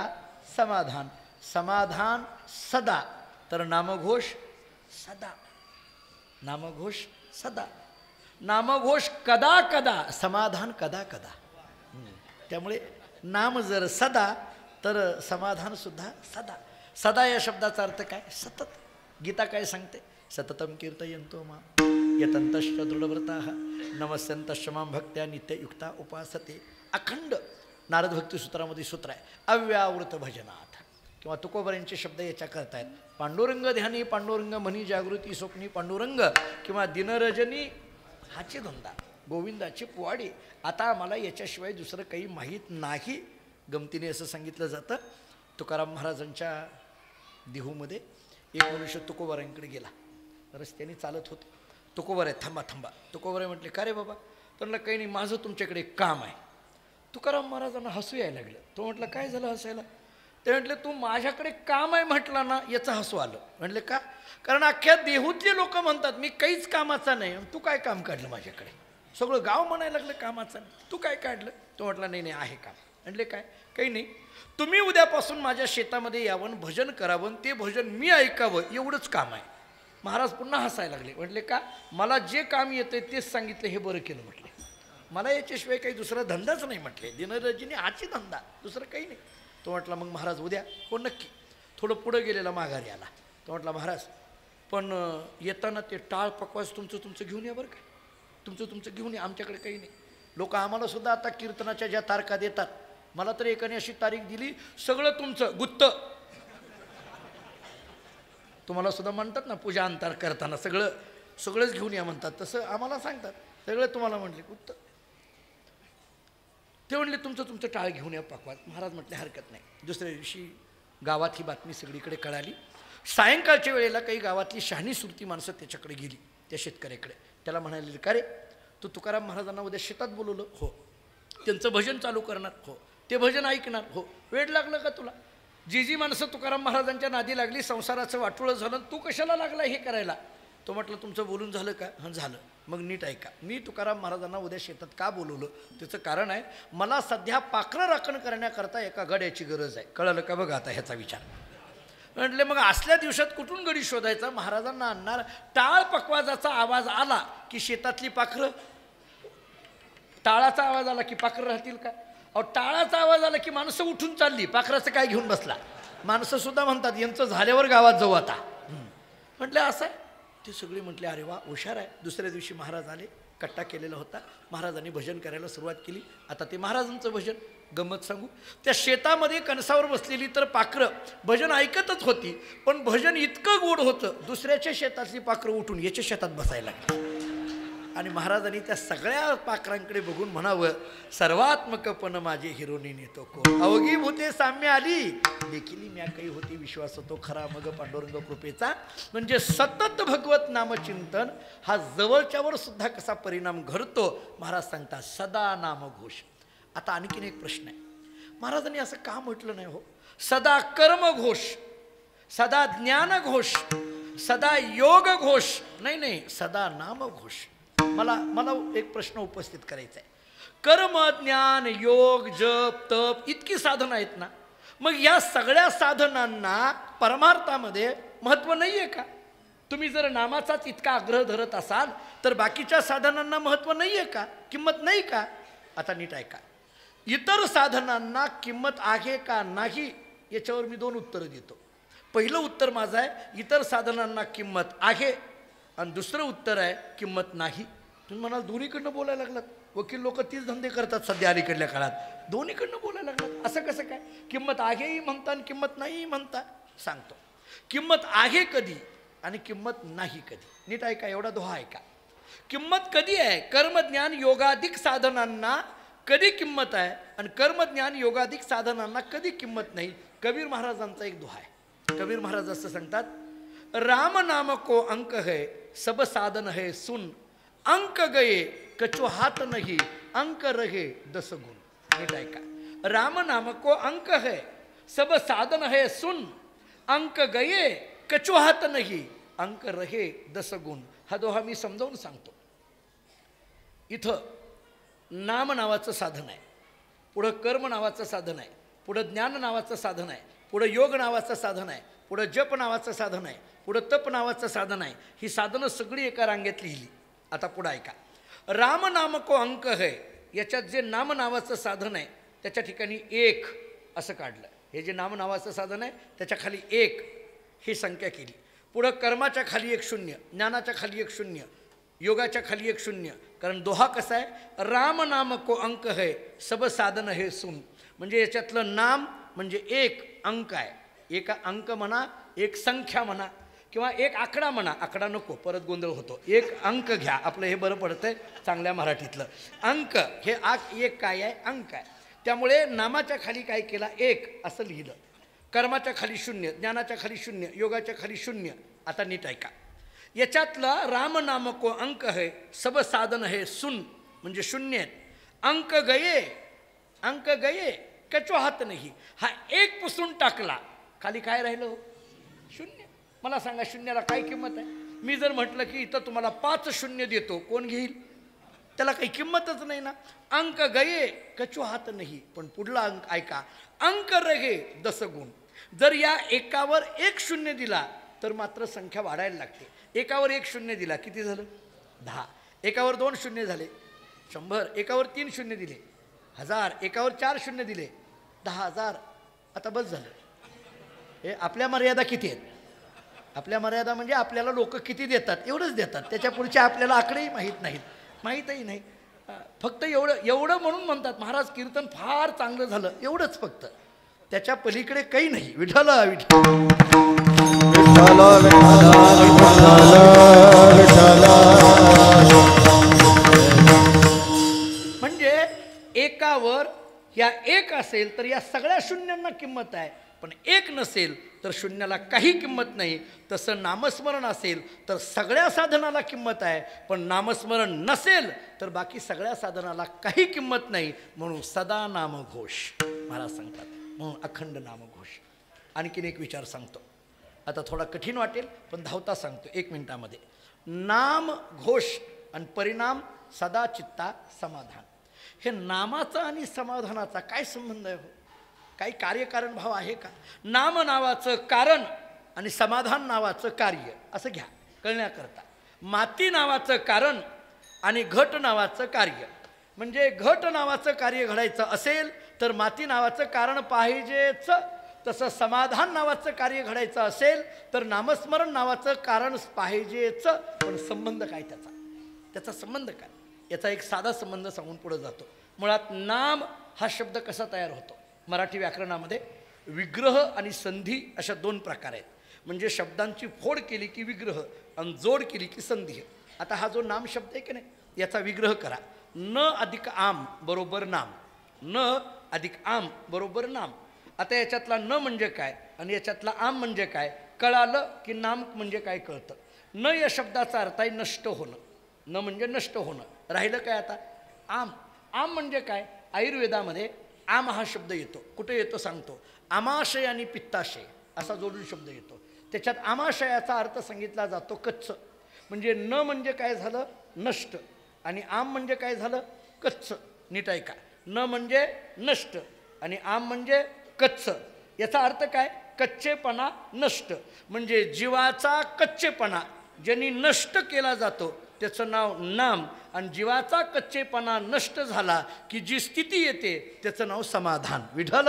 समाधान. समाधान सदा तर नामघोष सदा. नामघोष सदा. नामघोष कदा कदा समाधान कदा कदा. त्यामुळे नाम जर सदा तर समाधान सुद्धा सदा. सदा या शब्दाचा अर्थ काय? सतत. गीता काय सांगते? सततम कीर्तयन्तो मां यतन्तश्च दृढव्रताः नमस्यन्तश्च मां भक्त्या नित्ययुक्ता उपासते. अखंड नारद भक्ती सूत्रामध्ये सूत्र आहे अव्यावृत भजनाथ. किंवा तुकोबरांचे शब्द याच्या करतायत पांडुरंग ध्यानी पांडुरंग म्हणी जागृती स्वप्नी पांडुरंग किंवा दिनरजनी हाची धंदा गोविंदाची पुवाडी. आता मला याच्याशिवाय दुसरं काही माहीत नाही. गमतीने असं सांगितलं जातं तुकाराम महाराजांच्या देहूमध्ये एक मनुष्य तुकोबरांकडे गेला. रस्त्याने चालत होते. तुकोबर आहे थांबा थांबा. तुकोबर आहे म्हटले का रे बाबा? त्यांना काही नाही माझं तुमच्याकडे एक काम आहे. तुकाराम महाराजांना हसू यायला लागलं. तो म्हटलं काय झालं हसायला? ते म्हटले तू माझ्याकडे काम आहे म्हटलं ना याचं हसू आलं. म्हटले का? कारण अख्ख्या देहूतले लोक म्हणतात मी काहीच कामाचा नाही. तू काय काम काढलं माझ्याकडे? सगळं गाव म्हणायला लागलं कामाचं नाही. तू काय काढलं? तो म्हटला नाही नाही आहे काम. म्हटले काय? काही नाही. तुम्ही उद्यापासून माझ्या शेतामध्ये यावं भजन करावं ते भजन मी ऐकावं एवढंच काम आहे. महाराज पुन्हा हसायला लागले. म्हटले का? मला जे काम येतं तेच सांगितलं हे बरं केलं म्हटले. मला याच्याशिवाय काही दुसरा धंदाच नाही म्हटले. दिनरजनी हाची धंदा दुसरं काही नाही. तो म्हटला मग महाराज उद्या? हो नक्की. थोडं पुढं गेलेला माघारी आला. तो म्हटला महाराज पण येताना ते टाळ पकवास तुमचं घेऊन या बरं काय. तुमचं घेऊन या. आमच्याकडे काही नाही. लोक आम्हाला सुद्धा आता कीर्तनाच्या ज्या तारखा देतात मला तर एकाने अशी तारीख दिली सगळं तुमचं गुत्त. तुम्हाला सुद्धा म्हणतात ना पूजा अंतर करताना सगळंच घेऊन या म्हणतात तसं आम्हाला सांगतात सगळं तुम्हाला म्हटले गुत्त. ते म्हणले तुमचं टाळ घेऊन या पकवास. महाराज म्हटले हरकत नाही. दुसऱ्या दिवशी गावात ही बातमी सगळीकडे कळाली. सायंकाळच्या वेळेला काही गावातली शहाणी सुरती माणसं त्याच्याकडे गेली त्या शेतकऱ्याकडे. त्याला म्हणाले का रे तू तुकाराम महाराजांना उद्या शेतात बोलवलं? हो. त्यांचं भजन चालू करणार? हो. ते भजन ऐकणार? हो. वेळ लागलं का तुला? जी माणसं तुकाराम महाराजांच्या नादी लागली संसाराचं वाटोळं झालं तू कशाला लागला हे करायला? तो म्हटलं तुमचं बोलून झालं का? हां झालं. मग नीट ऐका. मी तुकाराम महाराजांना उद्या शेतात का बोलवलं त्याचं कारण आहे मला सध्या पाखरं राखण करण्याकरता एका गड्याची गरज आहे. कळलं का? बघा आता ह्याचा विचार. म्हटले मग असल्या दिवसात कुठून गडी शोधायचा? महाराजांना आणणार. टाळ पकवाजाचा आवाज आला की शेतातली पाखरं. टाळाचा आवाज आला की पाखरं राहतील का? अहो टाळाचा आवाज आला की माणसं उठून चालली. पाखराचं काय घेऊन बसला? माणसं सुद्धा म्हणतात यांचं झाल्यावर गावात जाऊ आता. म्हटलं असं आहे. ते सगळे म्हटले अरे वा हुशार आहे. दुसऱ्या दिवशी महाराज आले. कट्टा केलेला होता. महाराजांनी भजन करायला सुरुवात केली. आता ते महाराजांचं भजन. गंमत सांगू त्या शेतामध्ये कणसावर बसलेली तर पाखरं भजन ऐकतच होती. पण भजन इतकं गोड होतं दुसऱ्याच्या शेतातली पाखरं उठून याच्या शेतात बसायला लागली. आणि महाराजांनी त्या सगळ्या पाखरांकडे बघून म्हणावं सर्वात्मकपण माझे हिरोनी नेतो कोण. अवघी भूते साम्य आली देखील म्या काही होती विश्वास तो खरा मग पांडुरंग कृपेचा. म्हणजे सतत भगवत नामचिंतन हा जवळच्यावर सुद्धा कसा परिणाम घडतो महाराज सांगतात सदा नामघोष. आता आणखीन एक प्रश्न आहे. महाराजांनी असं का म्हटलं नाही हो? सदा कर्मघोष, सदा ज्ञानघोष, सदा योग घोष. नाही सदा नामघोष. मला एक प्रश्न उपस्थित करायचा आहे. कर्म ज्ञान योग जप तप इतकी साधनं आहेत ना. मग या सगळ्या साधनांना परमार्थामध्ये महत्त्व नाही आहे का? तुम्ही जर नामाचाच इतका आग्रह धरत असाल तर बाकीच्या साधनांना महत्त्व नाही आहे का? किंमत नाही का? आता नीट ऐका. इतर साधनांना किंमत आहे का नाही याच्यावर मी 2 उत्तरं देतो. पहिलं उत्तर माझं आहे इतर साधनांना किंमत आहे आणि दुसरं उत्तर आहे किंमत नाही. तुम्ही म्हणाल दोन्हीकडनं बोलायला लागलात. वकील लोक तीच धंदे करतात सध्या अलीकडल्या काळात. दोन्हीकडनं बोलायला लागलात असं कसं काय? किंमत आहेही म्हणता आणि किंमत नाही म्हणता. सांगतो किंमत आहे कधी आणि किंमत नाही कधी. नीट ऐका. एवढा दोहा ऐका. किंमत कधी आहे? कर्मज्ञान योगाधिक साधनांना कधी किंमत आहे आणि कर्मज्ञान योगाधिक साधनांना कधी किंमत नाही. कबीर महाराजांचा एक दोहा आहे. कबीर महाराज असं सांगतात राम नाम को अंक है सब साधन है सुन अंक गए कछु हाथ नहीं अंक रहे 10 गुण. नीट ऐका. राम नाम को अंक है सब साधन है सुन अंक गए कछु हाथ नहीं अंक रहे 10 गुण. हा दोहा मी समजावून सांगतो. इथं नाम नावाचं साधन आहे, पुढं कर्म नावाचं साधन आहे, पुढं ज्ञान नावाचं साधन आहे, पुढं योग नावाचं साधन आहे, पुढं जप नावाचं साधन आहे, पुढं तप नावाचं साधन आहे. ही साधनं सगळी एका रांगेत लिहिली. आता पुढं ऐका. राम नाम को अंक है, याच्यात जे नाम नावाचं साधन आहे त्याच्या ठिकाणी 1 असं काढलं. हे जे नाम नावाचं साधन आहे त्याच्या खाली 1 ही संख्या केली. पुढं कर्माच्या खाली 1 0, ज्ञानाच्या खाली 1 0, योगाच्या खाली 1 0. कारण दोहा कसा आहे, राम नाम को अंक है सब साधन है सुन. म्हणजे याच्यातलं नाम म्हणजे 1 अंक आहे. एक अंक म्हणा, एक संख्या म्हणा किंवा एक आकडा म्हणा. आकडा नको, परत गोंधळ होतो. 1 अंक घ्या, आपलं हे बरं पडतंय चांगल्या मराठीतलं. अंक हे एक काय आहे, अंक आहे. त्यामुळे नामाच्या खाली काय केला, 1 असं लिहिलं. कर्माच्या खाली 0, ज्ञानाच्या खाली 0, योगाच्या खाली 0. आता नीट ऐका. याच्यातला राम नाम को अंक है सब साधन है सुन म्हणजे 0 आहेत. अंक गये कचो हात नाही. हा 1 पुसून टाकला, खाली काय राहिलं, 0. मला सांगा 0ला काय किंमत आहे? मी जर म्हटलं की इथं तुम्हाला 5 0 देतो, कोण घेईल? त्याला काही किंमतच नाही ना. अंक गये कचो हात नाही. पण पुढला अंक ऐका, अंक रगे 10 गुण. जर या एकावर 1 0 दिला तर मात्र संख्या वाढायला लागते. एकावर 1 0 दिला किती झालं, 10. एकावर 2 0 झाले 100. एकावर 3 0 दिले 1000. एकावर 4 0 दिले 10,000. आता बस झालं. हे आपल्या मर्यादा किती आहेत? आपल्या मर्यादा म्हणजे आपल्याला लोक किती देतात एवढंच देतात. त्याच्या पुढचे आपल्याला आकडेही माहीतही नाही. फक्त एवढं म्हणून म्हणतात महाराज कीर्तन फार चांगलं झालं, एवढंच फक्त. त्याच्या पलीकडे काही नाही. विठ्ठल म्हणजे एकावर या 1 असेल तर या सगळ्या शून्यांना किंमत आहे. पण 1 नसेल तर 0ला काही किंमत नाही. तसं नामस्मरण असेल तर सगळ्या साधनाला किंमत आहे. पण नामस्मरण नसेल तर बाकी सगळ्या साधनाला काही किंमत नाही. म्हणून सदा नामघोष महाराज सांगतात. म्हणून अखंड नामघोष. आणखीन एक विचार सांगतो. आता थोडा कठीण वाटेल पण धावता सांगतो 1 मिनिटामध्ये. नाम घोष आणि परिणाम सदा चित्ता समाधान. हे नामाचा आणि समाधानाचा काय संबंध आहे हो? काही कार्यकारण भाव आहे का? नाम नावाचं कारण आणि समाधान नावाचं कार्य असं घ्या कळण्याकरता. माती नावाचं कारण आणि घट नावाचं कार्य. म्हणजे घट नावाचं कार्य घडायचं असेल तर माती नावाचं कारण पाहिजेच. तसं समाधान नावाचं कार्य घडायचं असेल तर नामस्मरण नावाचं कारण पाहिजेच. पण संबंध काय त्याचा संबंध काय? याचा एक साधा संबंध सांगून पुढे जातो. मुळात नाम हा शब्द कसा तयार होतो? मराठी व्याकरणामध्ये विग्रह आणि संधी अशा 2 प्रकार आहेत. म्हणजे शब्दांची फोड केली की विग्रह आणि जोड केली की संधी. आता हा जो नाम शब्द आहे की नाही याचा विग्रह करा. न अधिक आम बरोबर नाम. न अधिक आम बरोबर नाम. आता याच्यातला न म्हणजे काय आणि याच्यातला आम म्हणजे काय कळालं की नाम म्हणजे काय कळतं. न या शब्दाचा अर्थ आहे नष्ट होणं. न म्हणजे नष्ट होणं. राहिलं काय आता आम. आम म्हणजे काय? आयुर्वेदामध्ये आम हा शब्द येतो. कुठे येतो सांगतो. आमाशय आणि पित्ताशय असा जोडून शब्द येतो. त्याच्यात आमाशयाचा अर्थ सांगितला जातो कच्च. म्हणजे न म्हणजे काय झालं नष्ट आणि आम म्हणजे काय झालं कच्च. नीट ऐका. न म्हणजे नष्ट आणि आम म्हणजे कच्च. याचा अर्थ काय? कच्चेपणा नष्ट. म्हणजे जीवाचा कच्चेपणा ज्यांनी नष्ट केला जातो त्याचं नाव नाम. आणि जीवाचा कच्चेपणा नष्ट झाला की जी स्थिती येते त्याचं नाव समाधान. विठ्ठल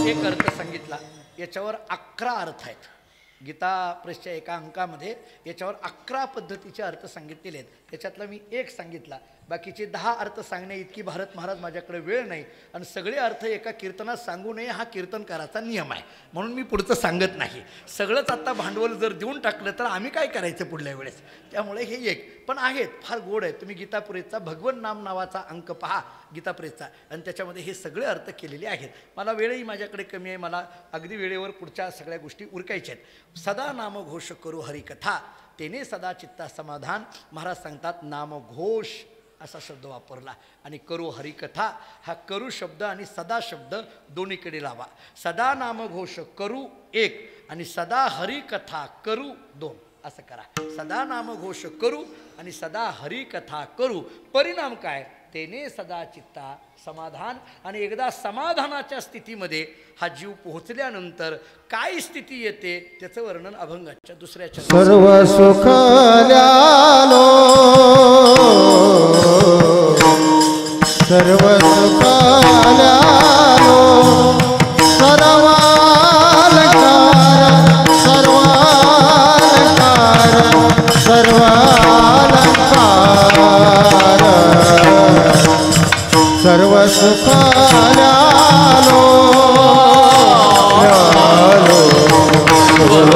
एक अर्थ सांगितला. याच्यावर 11 अर्थ आहेत. गीता प्रेसच्या एका अंकामध्ये याच्यावर 11 पद्धतीचे अर्थ सांगितलेले आहेत. त्याच्यातला मी 1 सांगितला. बाकीचे 10 अर्थ सांगण्या इतकी भारत महाराज माझ्याकडे वेळ नाही आणि सगळे अर्थ एका कीर्तनात सांगू नये हा कीर्तनकाराचा नियम आहे. म्हणून मी पुढचं सांगत नाही. सगळंच आता भांडवल जर देऊन टाकलं तर आम्ही काय करायचं पुढल्या वेळेस. त्यामुळे हे 1 पण आहेत फार गोड आहेत. तुम्ही गीताप्रेसचा भगवन नाम नावाचा अंक पहा गीताप्रेसचा आणि त्याच्यामध्ये हे सगळे अर्थ केलेले आहेत. मला वेळही माझ्याकडे कमी आहे. मला अगदी वेळेवर पुढच्या सगळ्या गोष्टी उरकायच्या आहेत. सदा नामघोष करू हरिकथा तेने सदा चित्ता समाधान. महाराज सांगतात नामघोष असा शब्द वापरला. आणि करू हरिकथा हा करू शब्द आणि सदा शब्द दोन्हीकडे लावा. सदा नामघोष करू एक आणि सदा हरिकथा करू दोन असं करा. सदा नामघोष करू आणि सदा हरिकथा करू. परिणाम काय? तेने सदा चित्ता समाधान. आणि एकदा समाधानाच्या स्थितीमध्ये हा जीव पोहोचल्यानंतर काय स्थिती येते त्याचं वर्णन अभंगाच्या दुसऱ्या चरणात. सर्व सुख ल्यालो सर्व सुख ल्यालो सर्वालंकार सर्वालंकार सर्वालंकार सर्व सुख ल्यालो ल्यालो सर्व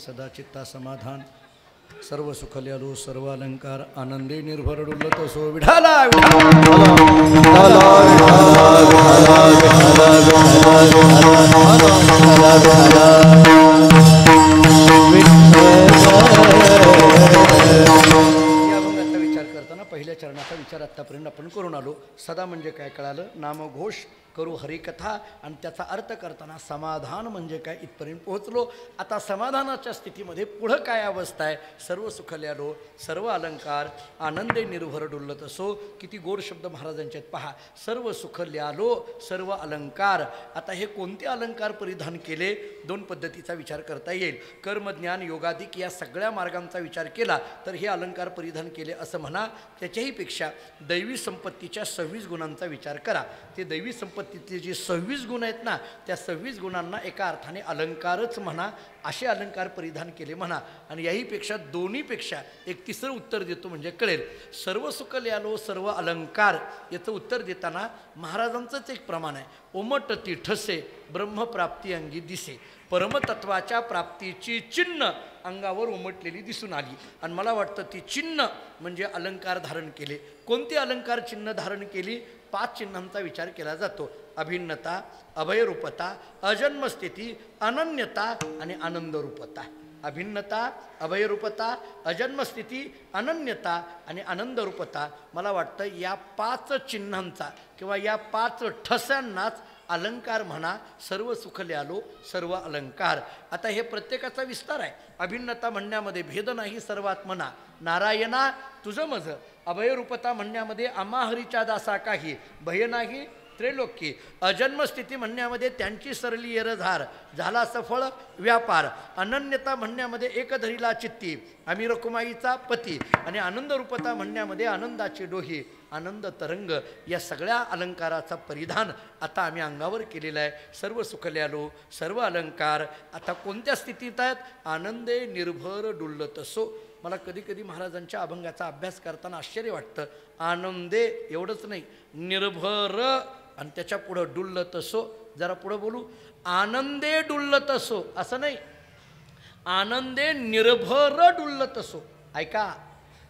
सदा चित्ता समाधान सर्व सुखल्यालो सर्व अलंकार आनंदे निर्भर डुलत सो विठाला विचार करताना पहिल्या चरणाचा विचार आतापर्यंत आपण करून आलो. सदा म्हणजे काय कळालं? नामघोष करू हरिकथा आणि त्याचा अर्थ करताना समाधान म्हणजे काय इथपर्यंत पोहोचलो. आता समाधानाच्या स्थितीमध्ये पुढं काय अवस्था आहे? सर्व सुखल्यालो सर्व अलंकार आनंदे निर्भर डुलत असो. किती गोड शब्द महाराजांचे आहेत पहा. सर्व सुखल्यालो सर्व अलंकार. आता हे कोणते अलंकार परिधान केले? दोन पद्धतीचा विचार करता येईल. कर्मज्ञान योगाधिक या सगळ्या मार्गांचा विचार केला तर हे अलंकार परिधान केले असं म्हणा. त्याच्याही पेक्षा दैवी संपत्तीच्या 26 गुणांचा विचार करा. ते दैवी संपत्तीतले जे 26 गुण आहेत ना, त्या 26 गुणांना एका अर्थाने अलंकारच म्हणा. असे अलंकार परिधान केले म्हणा. आणि याहीपेक्षा दोन्हीपेक्षा एक तिसरं उत्तर देतो म्हणजे कळेल. सर्व सुख ल्यालो सर्व अलंकार याचं उत्तर देताना महाराजांचंच एक प्रमाण आहे. उमटती ठसे ब्रह्मप्राप्ती अंगी दिसे. परमतत्वाच्या प्राप्तीची चिन्ह अंगावर उमटलेली दिसून आली. आणि मला वाटतं ती चिन्ह म्हणजे अलंकार धारण केले. कोणती अलंकार चिन्ह धारण केली? 5 चिन्हांचा विचार केला जातो. अभिन्नता, अभयरूपता, अजन्मस्थिती, अनन्यता आणि आनंदरूपता. अभिन्नता, अभयरूपता, अजन्मस्थिती, अनन्यता आणि आनंदरूपता. मला वाटतं या 5 चिन्हांचा किंवा या 5 ठस्यांनाच अलंकार म्हणा. सर्व सुखल्यालो सर्व अलंकार. आता हे प्रत्येकाचा विस्तार आहे. अभिन्नता म्हणण्यामध्ये भेद नाही सर्वात म्हणा नारायणा तुझं मज. अभयरूपता म्हणण्यामध्ये आम्हा हरीच्या दासा काही भय नाही त्रैलोक्य. अजन्मस्थिती म्हणण्यामध्ये त्यांची सरली येरझार झाला सफळ व्यापार. अनन्यता म्हणण्यामध्ये एक धरीला चित्ती आम्ही रकुमाईचा पती. आणि आनंदरूपता म्हणण्यामध्ये आनंदाची डोही आनंद तरंग. या सगळ्या अलंकाराचा परिधान आता आम्ही अंगावर केलेला आहे. सर्व सुखल्यालो सर्व अलंकार. आता कोणत्या स्थितीत आहेत? आनंदे निर्भर डुलत असो. मला कधी कधी महाराजांच्या अभंगाचा अभ्यास करताना आश्चर्य वाटतं. आनंदे एवढंच नाही, निर्भर आणि त्याच्या पुढं डुलत असो. जरा पुढं बोलू. आनंदे डुलत असो असं नाही, आनंदे निर्भर डुलत असो. ऐका,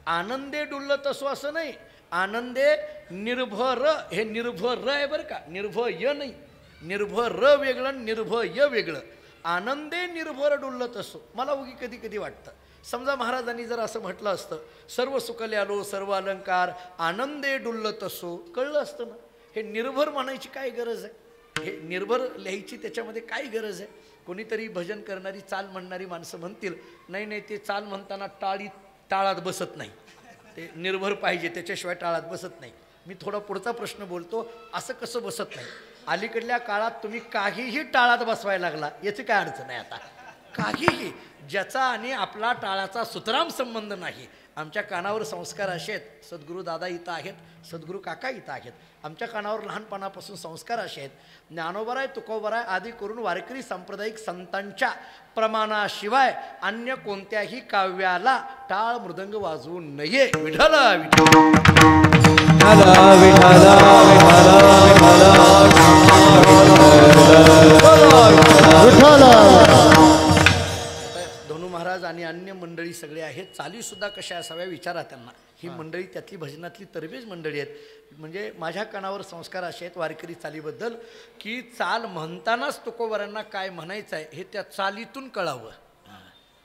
आनंदे डुलत असो असं नाही, आनंदे निर्भर. हे निर्भर आहे बरं का, निर्भय नाही. निर्भर वेगळं निर्भय वेगळं. आनंदे निर्भर डुलत असो. मला उगी कधी कधी वाटतं समजा महाराजांनी जर असं म्हटलं असतं सर्व सुखल्यालो सर्व अलंकार आनंदे डुलत असो, कळलं असतं ना. हे निर्भर म्हणायची काय गरज आहे? हे निर्भर लिहायची त्याच्यामध्ये काय गरज आहे? कोणीतरी भजन करणारी चाल म्हणणारी माणसं म्हणतील नाही नाही ते चाल म्हणताना टाळात बसत नाही, ते निर्भर पाहिजे त्याच्याशिवाय टाळात बसत नाही. मी थोडा पुढचा प्रश्न बोलतो. असं कसं बसत नाही? अलीकडल्या काळात तुम्ही काहीही टाळात बसवायला लागला याची काय अडचण आहे? आता काहीही ज्याचा आणि आपला टाळाचा सुतराम संबंध नाही. आमच्या कानावर संस्कार असे आहेत. सद्गुरू दादा इथं आहेत, सद्गुरू काका इथं आहेत. आमच्या कानावर लहानपणापासून संस्कार असे आहेत. ज्ञानोबराय तुकोबराय आदी करून वारकरी सांप्रदायिक संतांच्या प्रमाणाशिवाय अन्य कोणत्याही काव्याला टाळ मृदंग वाजवू नये. विठ्ठल धनु महाराज आणि अन्य मंडळी सगळे आहेत. चालीसुद्धा कशा असाव्या विचारा त्यांना. ही मंडळी त्यातली भजनातली तरबेज मंडळी आहेत. म्हणजे माझ्या कानावर संस्कार असे आहेत वारकरी चालीबद्दल की चाल म्हणतानाच तुकोबरांना काय म्हणायचं आहे हे त्या चालीतून कळावं,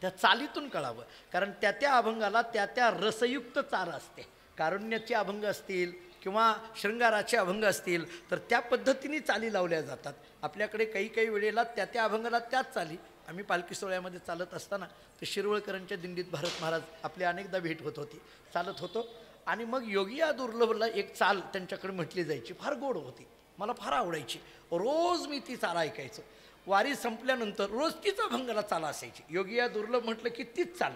त्या चालीतून कळावं. कारण त्या अभंगाला त्या रसयुक्त चाल असते. कारुण्याचे अभंग असतील किंवा शृंगाराचे अभंग असतील तर त्या पद्धतीने चाली लावल्या जातात. आपल्याकडे काही वेळेला त्या अभंगाला त्याच चाली. आम्ही पालखी सोहळ्यामध्ये चालत असताना तर शिरवळकरांच्या दिंडीत भारत महाराज आपली अनेकदा भेट होत होती. चालत होतो आणि मग योगिया दुर्लभला एक चाल त्यांच्याकडे म्हटली जायची, फार गोड होती, मला फार आवडायची. रोज मी ती चाल ऐकायचो. वारी संपल्यानंतर रोज तीच अभंगाला चाल असायची. योगिया दुर्लभ म्हटलं की तीच चाल.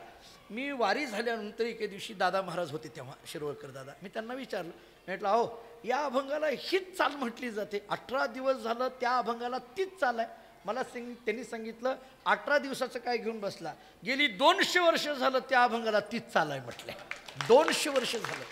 मी वारी झाल्यानंतर एके दिवशी दादा महाराज होते तेव्हा शिरवळकर दादा, मी त्यांना विचारलं, म्हटलं अहो या अभंगाला हीच चाल म्हटली जाते, 18 दिवस झालं त्या अभंगाला तीच चाल आहे. मला त्यांनी सांगितलं 18 दिवसाचं काय घेऊन बसला, गेली 200 वर्ष झालं त्या अभंगाला तीच चाल आहे म्हटलं. 200 वर्ष झालं.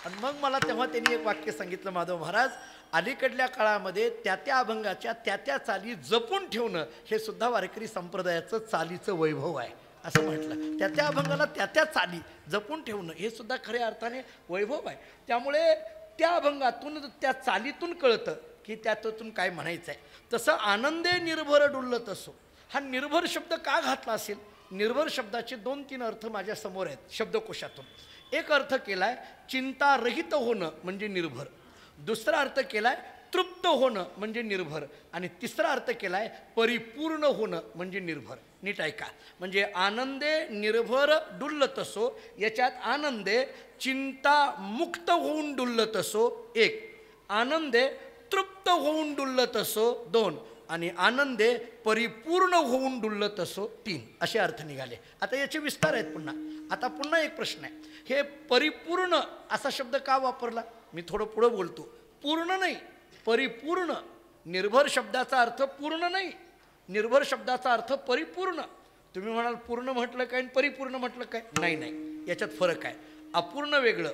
आणि मग मला तेव्हा त्यांनी एक वाक्य सांगितलं, माधव महाराज अलीकडल्या काळामध्ये त्या अभंगाच्या त्या चाली जपून ठेवणं हे सुद्धा वारकरी संप्रदायाचं चालीचं वैभव आहे असं म्हटलं. त्या अभंगाला त्या चाली जपून ठेवणं हे सुद्धा खऱ्या अर्थाने वैभव आहे. त्यामुळे त्या अभंगातून त्या चालीतून कळतं की त्यातून काय म्हणायचं आहे. तसं आनंदे निर्भर डुलत असो. हा निर्भर शब्द का घातला असेल? निर्भर शब्दाचे 2-3 अर्थ माझ्या समोर आहेत शब्दकोशातून. एक अर्थ केलाय चिंतारहित होणं म्हणजे निर्भर. दुसरा अर्थ केलाय तृप्त होणं म्हणजे निर्भर, आणि तिसरा अर्थ केलाय परिपूर्ण होणं म्हणजे निर्भर. नीट ऐका, म्हणजे आनंदे निर्भर डुल्लत असो, याच्यात आनंदे चिंता मुक्त होऊन डुल्लत असो एक, आनंदे तृप्त होऊन डुल्लत असो दोन, आणि आनंदे परिपूर्ण होऊन डुल्लत असो तीन, असे अर्थ निघाले. आता याचे विस्तार आहेत. आता पुन्हा एक प्रश्न आहे, हे परिपूर्ण असा शब्द का वापरला? मी थोडं पुढं बोलतो. पूर्ण नाही, परिपूर्ण. निर्भर शब्दाचा अर्थ पूर्ण नाही, निर्भर शब्दाचा अर्थ परिपूर्ण. तुम्ही म्हणाल पूर्ण म्हटलं काय आणि परिपूर्ण म्हटलं काय? नाही नाही, याच्यात फरक आहे. अपूर्ण वेगळं,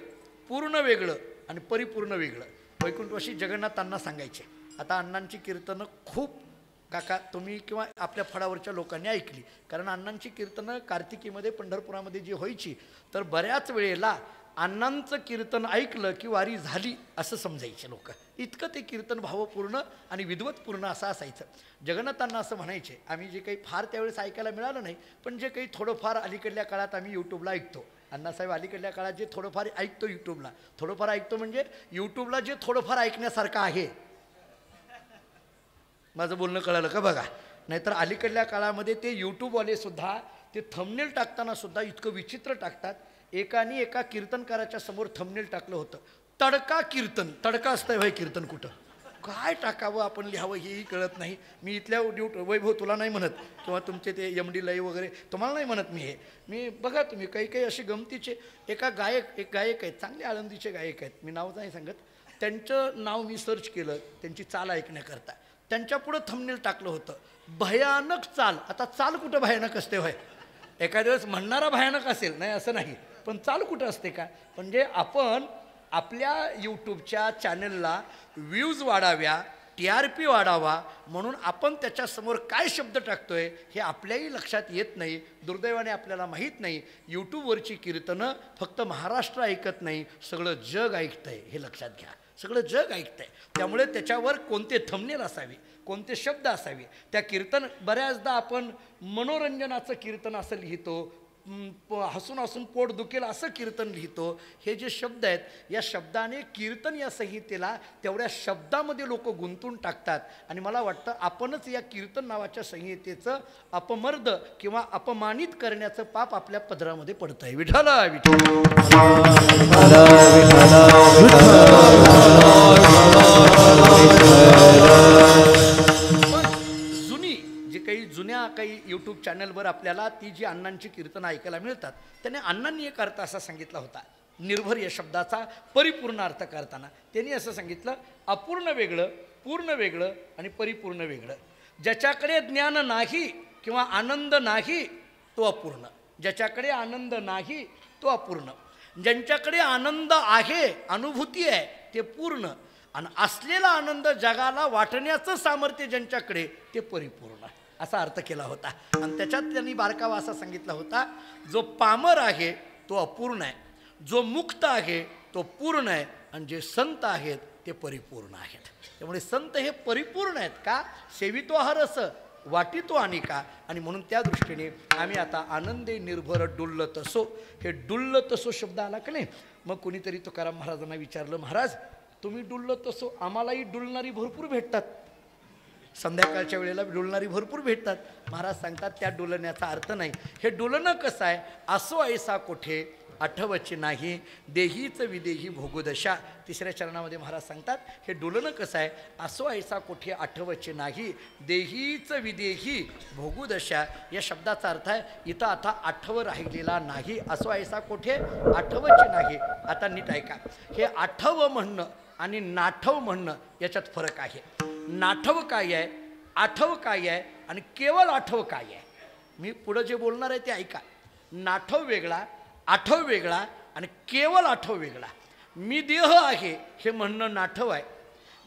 पूर्ण वेगळं आणि परिपूर्ण वेगळं. वैकुंठवासी जगन्नाथांना सांगायचे. आता अण्णांची कीर्तनं खूप काका तुम्ही किंवा आपल्या फळावरच्या लोकांनी ऐकली, कारण अण्णांची कीर्तनं कार्तिकीमध्ये पंढरपुरामध्ये जी व्हायची, तर बऱ्याच वेळेला अण्णांचं कीर्तन ऐकलं की वारी झाली असं समजायचे लोक. इतकं ते कीर्तन भावपूर्ण आणि विद्वत्पूर्ण असं असायचं. जगन्नाथांना असं म्हणायचे, आम्ही जे काही फार त्यावेळेस ऐकायला मिळालं नाही, पण जे काही थोडंफार अलीकडल्या काळात आम्ही यूट्यूबला ऐकतो. अण्णासाहेब अलीकडल्या काळात जे थोडंफार ऐकतो यूट्यूबला, थोडंफार ऐकतो म्हणजे यूट्यूबला जे थोडंफार ऐकण्यासारखं आहे. माझं बोलणं कळालं का बघा? नाहीतर अलीकडल्या काळामध्ये ते यूट्यूबवाले सुद्धा ते थंबनेल टाकताना सुद्धा इतकं विचित्र टाकतात. एकाने एका कीर्तनकाराच्या समोर थंबनेल टाकलं होतं, तडका कीर्तन. तडका असतंय भाई कीर्तन कुठं? काय टाकावं आपण लिहावं हेही कळत नाही. मी इथल्या वैभव तुला नाही म्हणत, किंवा तुमचे ते MD लय वगैरे तुम्हाला नाही म्हणत मी बघा तुम्ही काही काही असे गमतीचे एक गायक आहेत, चांगले आळंदीचे गायक आहेत, मी नाव नाही सांगत. त्यांचं नाव मी सर्च केलं त्यांची चाल ऐकण्याकरता. त्यांच्या पुढं थंबनेल टाकलं होतं, भयानक चाल. आता चाल कुठं भयानक असते होय? एखाद्या वेळेस म्हणणारा भयानक असेल, नाही असं नाही, पण चाल कुठं असते का? म्हणजे आपण आपल्या यूट्यूबच्या चॅनलला व्ह्यूज वाढाव्या, TRP वाढावा म्हणून आपण त्याच्यासमोर काय शब्द टाकतोय हे आपल्याही लक्षात येत नाही. दुर्दैवाने आपल्याला माहीत नाही. यूट्यूबवरची कीर्तनं फक्त महाराष्ट्र ऐकत नाही, सगळं जग ऐकतंय, हे लक्षात घ्या. सगळं जग ऐकतंय. त्यामुळे त्याच्यावर कोणते थंबनेल असावे, कोणते शब्द असावे. त्या कीर्तन बऱ्याचदा आपण मनोरंजनाचं कीर्तन असं लिहितो, हसून हसून पोट दुखेल असं कीर्तन लिहितो. हे जे शब्द आहेत, या शब्दाने कीर्तन या संहितेला तेवढ्या शब्दामध्ये लोक गुंतून टाकतात. आणि मला वाटतं आपणच या कीर्तन नावाच्या संहितेचं अपमर्द किंवा अपमानित करण्याचं पाप आपल्या पदरामध्ये पडतं आहे. विठ्ठल जुन्या काही यूट्यूब चॅनलवर आपल्याला ती जी अण्णांची कीर्तनं ऐकायला मिळतात, त्याने अण्णांनी एक अर्थ असा सांगितला होता निर्भर या शब्दाचा परिपूर्ण अर्थ करताना. त्यांनी असं सांगितलं, अपूर्ण वेगळं, पूर्ण वेगळं आणि परिपूर्ण वेगळं. ज्याच्याकडे ज्ञान नाही किंवा आनंद नाही तो अपूर्ण, ज्याच्याकडे आनंद नाही तो अपूर्ण, ज्यांच्याकडे आनंद आहे, अनुभूती आहे, ते पूर्ण, आणि असलेला आनंद जगाला वाटण्याचं सामर्थ्य ज्यांच्याकडे, ते परिपूर्ण, असा अर्थ केला होता. आणि त्याच्यात त्यांनी बारकावा असा सांगितला होता, जो पामर आहे तो अपूर्ण आहे, जो मुक्त आहे तो पूर्ण आहे, आणि जे संत आहेत ते परिपूर्ण आहेत. त्यामुळे संत हे परिपूर्ण आहेत का? सेवितो हा रस, वाटितो अनिका. आणि म्हणून त्या दृष्टीने आम्ही आता आनंदे निर्भर डुल्लत असो, हे डुल्लत असो शब्द आला का नाही. मग कोणीतरी तुकाराम महाराजांना विचारलं, महाराज तुम्ही डुल्लत असो, आम्हालाही डुलणारी भरपूर भेटतात, संध्याकाळच्या वेळेला डुलणारी भरपूर भेटतात. महाराज सांगतात त्या डुलण्याचा अर्थ नाही. हे डुलणं कसं आहे? असो ऐसा कोठे आठवची नाही, देहीच विदेही भोगुदशा. तिसऱ्या चरणामध्ये महाराज सांगतात हे डुलणं कसं आहे? असो ऐसा कोठे आठवची नाही, देहीच विदेही भोगुदशा. या शब्दाचा अर्थ आहे इथं आता आठव राहिलेला नाही, असो ऐसा कोठे आठवची नाही. आता नीट ऐका, हे आठव म्हणणं आणि नाठव म्हणणं याच्यात फरक आहे. नाठव काय आहे, आठव काय आहे, आणि केवळ आठव काय आहे. मी पुढं जे बोलणार आहे ते ऐका. नाठव वेगळा, आठव वेगळा आणि केवळ आठव वेगळा. मी देह आहे हे म्हणणं नाठव आहे,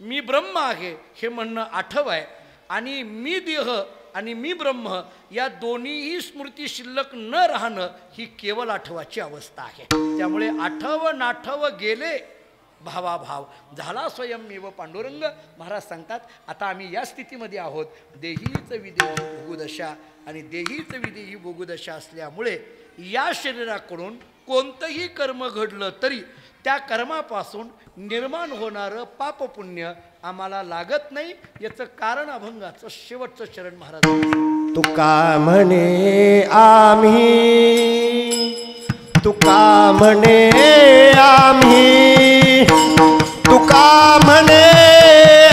मी ब्रह्म आहे हे म्हणणं आठव आहे, आणि मी देह आणि मी ब्रह्म या दोन्हीही स्मृती शिल्लक न राहणं ही केवळ आठवाची अवस्था आहे. त्यामुळे आठव नाठव गेले भावाभाव झाला स्वयंमेव पांडुरंग. महाराज सांगतात आता आम्ही या स्थितीमध्ये आहोत, देहीच विदेही भोगुदशा. आणि देहीच विदेही भोगुदशा असल्यामुळे या शरीराकडून कोणतंही कर्म घडलं तरी त्या कर्मापासून निर्माण होणारं पापपुण्य आम्हाला लागत नाही, याचं कारण अभंगाचं शेवटचं चरण महाराज. तुका म्हणे आम्ही, तुका म्हणे आम्ही, तुका म्हणे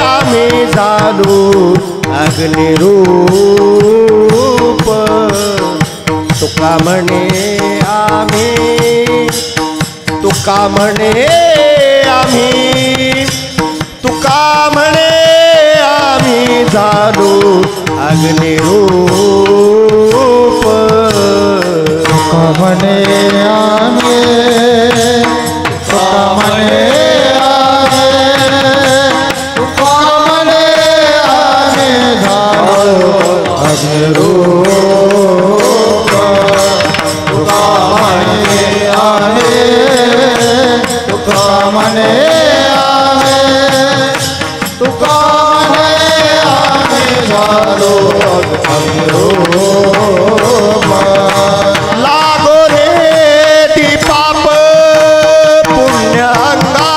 आम्ही झालो अग्निरूप. तुका म्हणे आम्ही, तुका म्हणे आम्ही, तुका म्हणे आम्ही झालो अग्निरूप. तुका म्हणे आम्ही, तुका म्हणे आम्ही, तुका म्हणे आम्ही झालो अग्निरूप. तुका म्हणे आम्ही, तुका म्हणे आम्ही, तुका म्हणे आम्ही झालो अग्निरूप. लागो रे ती पाप पुण्य अंगा,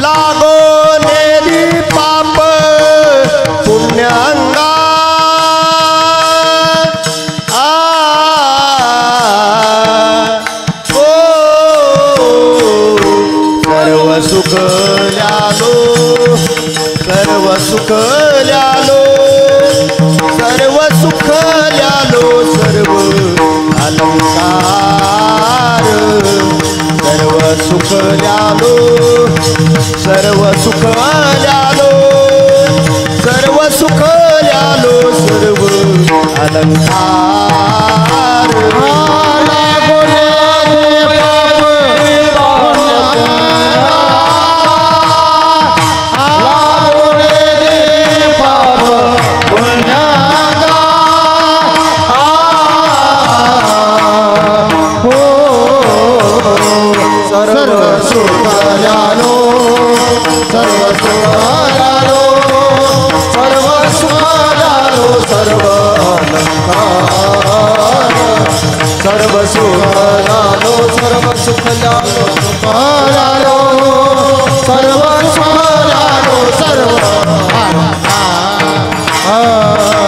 लागो रे ती पाप पुण्य अंगा. सर्व सुख ल्यालो, सर्व सुख ल्यालो, सर्व सुख ल्यालो, सर्व अलंकार. सर्व सुख ल्यालो, सर्व सुख ल्यालो, सर्व सुख ल्यालो, सर्व अलंकार. लागो रे सर्व सुख ल्यालो, सर्व सुख ल्यालो, सर्व सुख ल्यालो, सर्व अलंकार. सर्व सुख ल्यालो, सर्व सुख ल्यालो, सुख ल्यालो, सर्व सुख ल्यालो, सर्व अलंकार.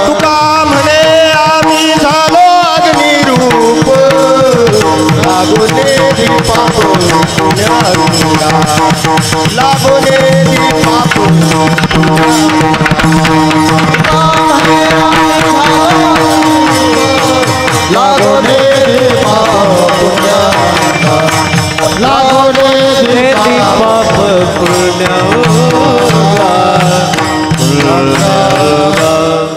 तुका म्हणे आम्ही झालो अग्निरूप. लागो रे ती पाप पुण्य अंगा, लागो रे ती पाप. लागो रे पाप पुण्य अंगा, लागो रे पाप पुण्य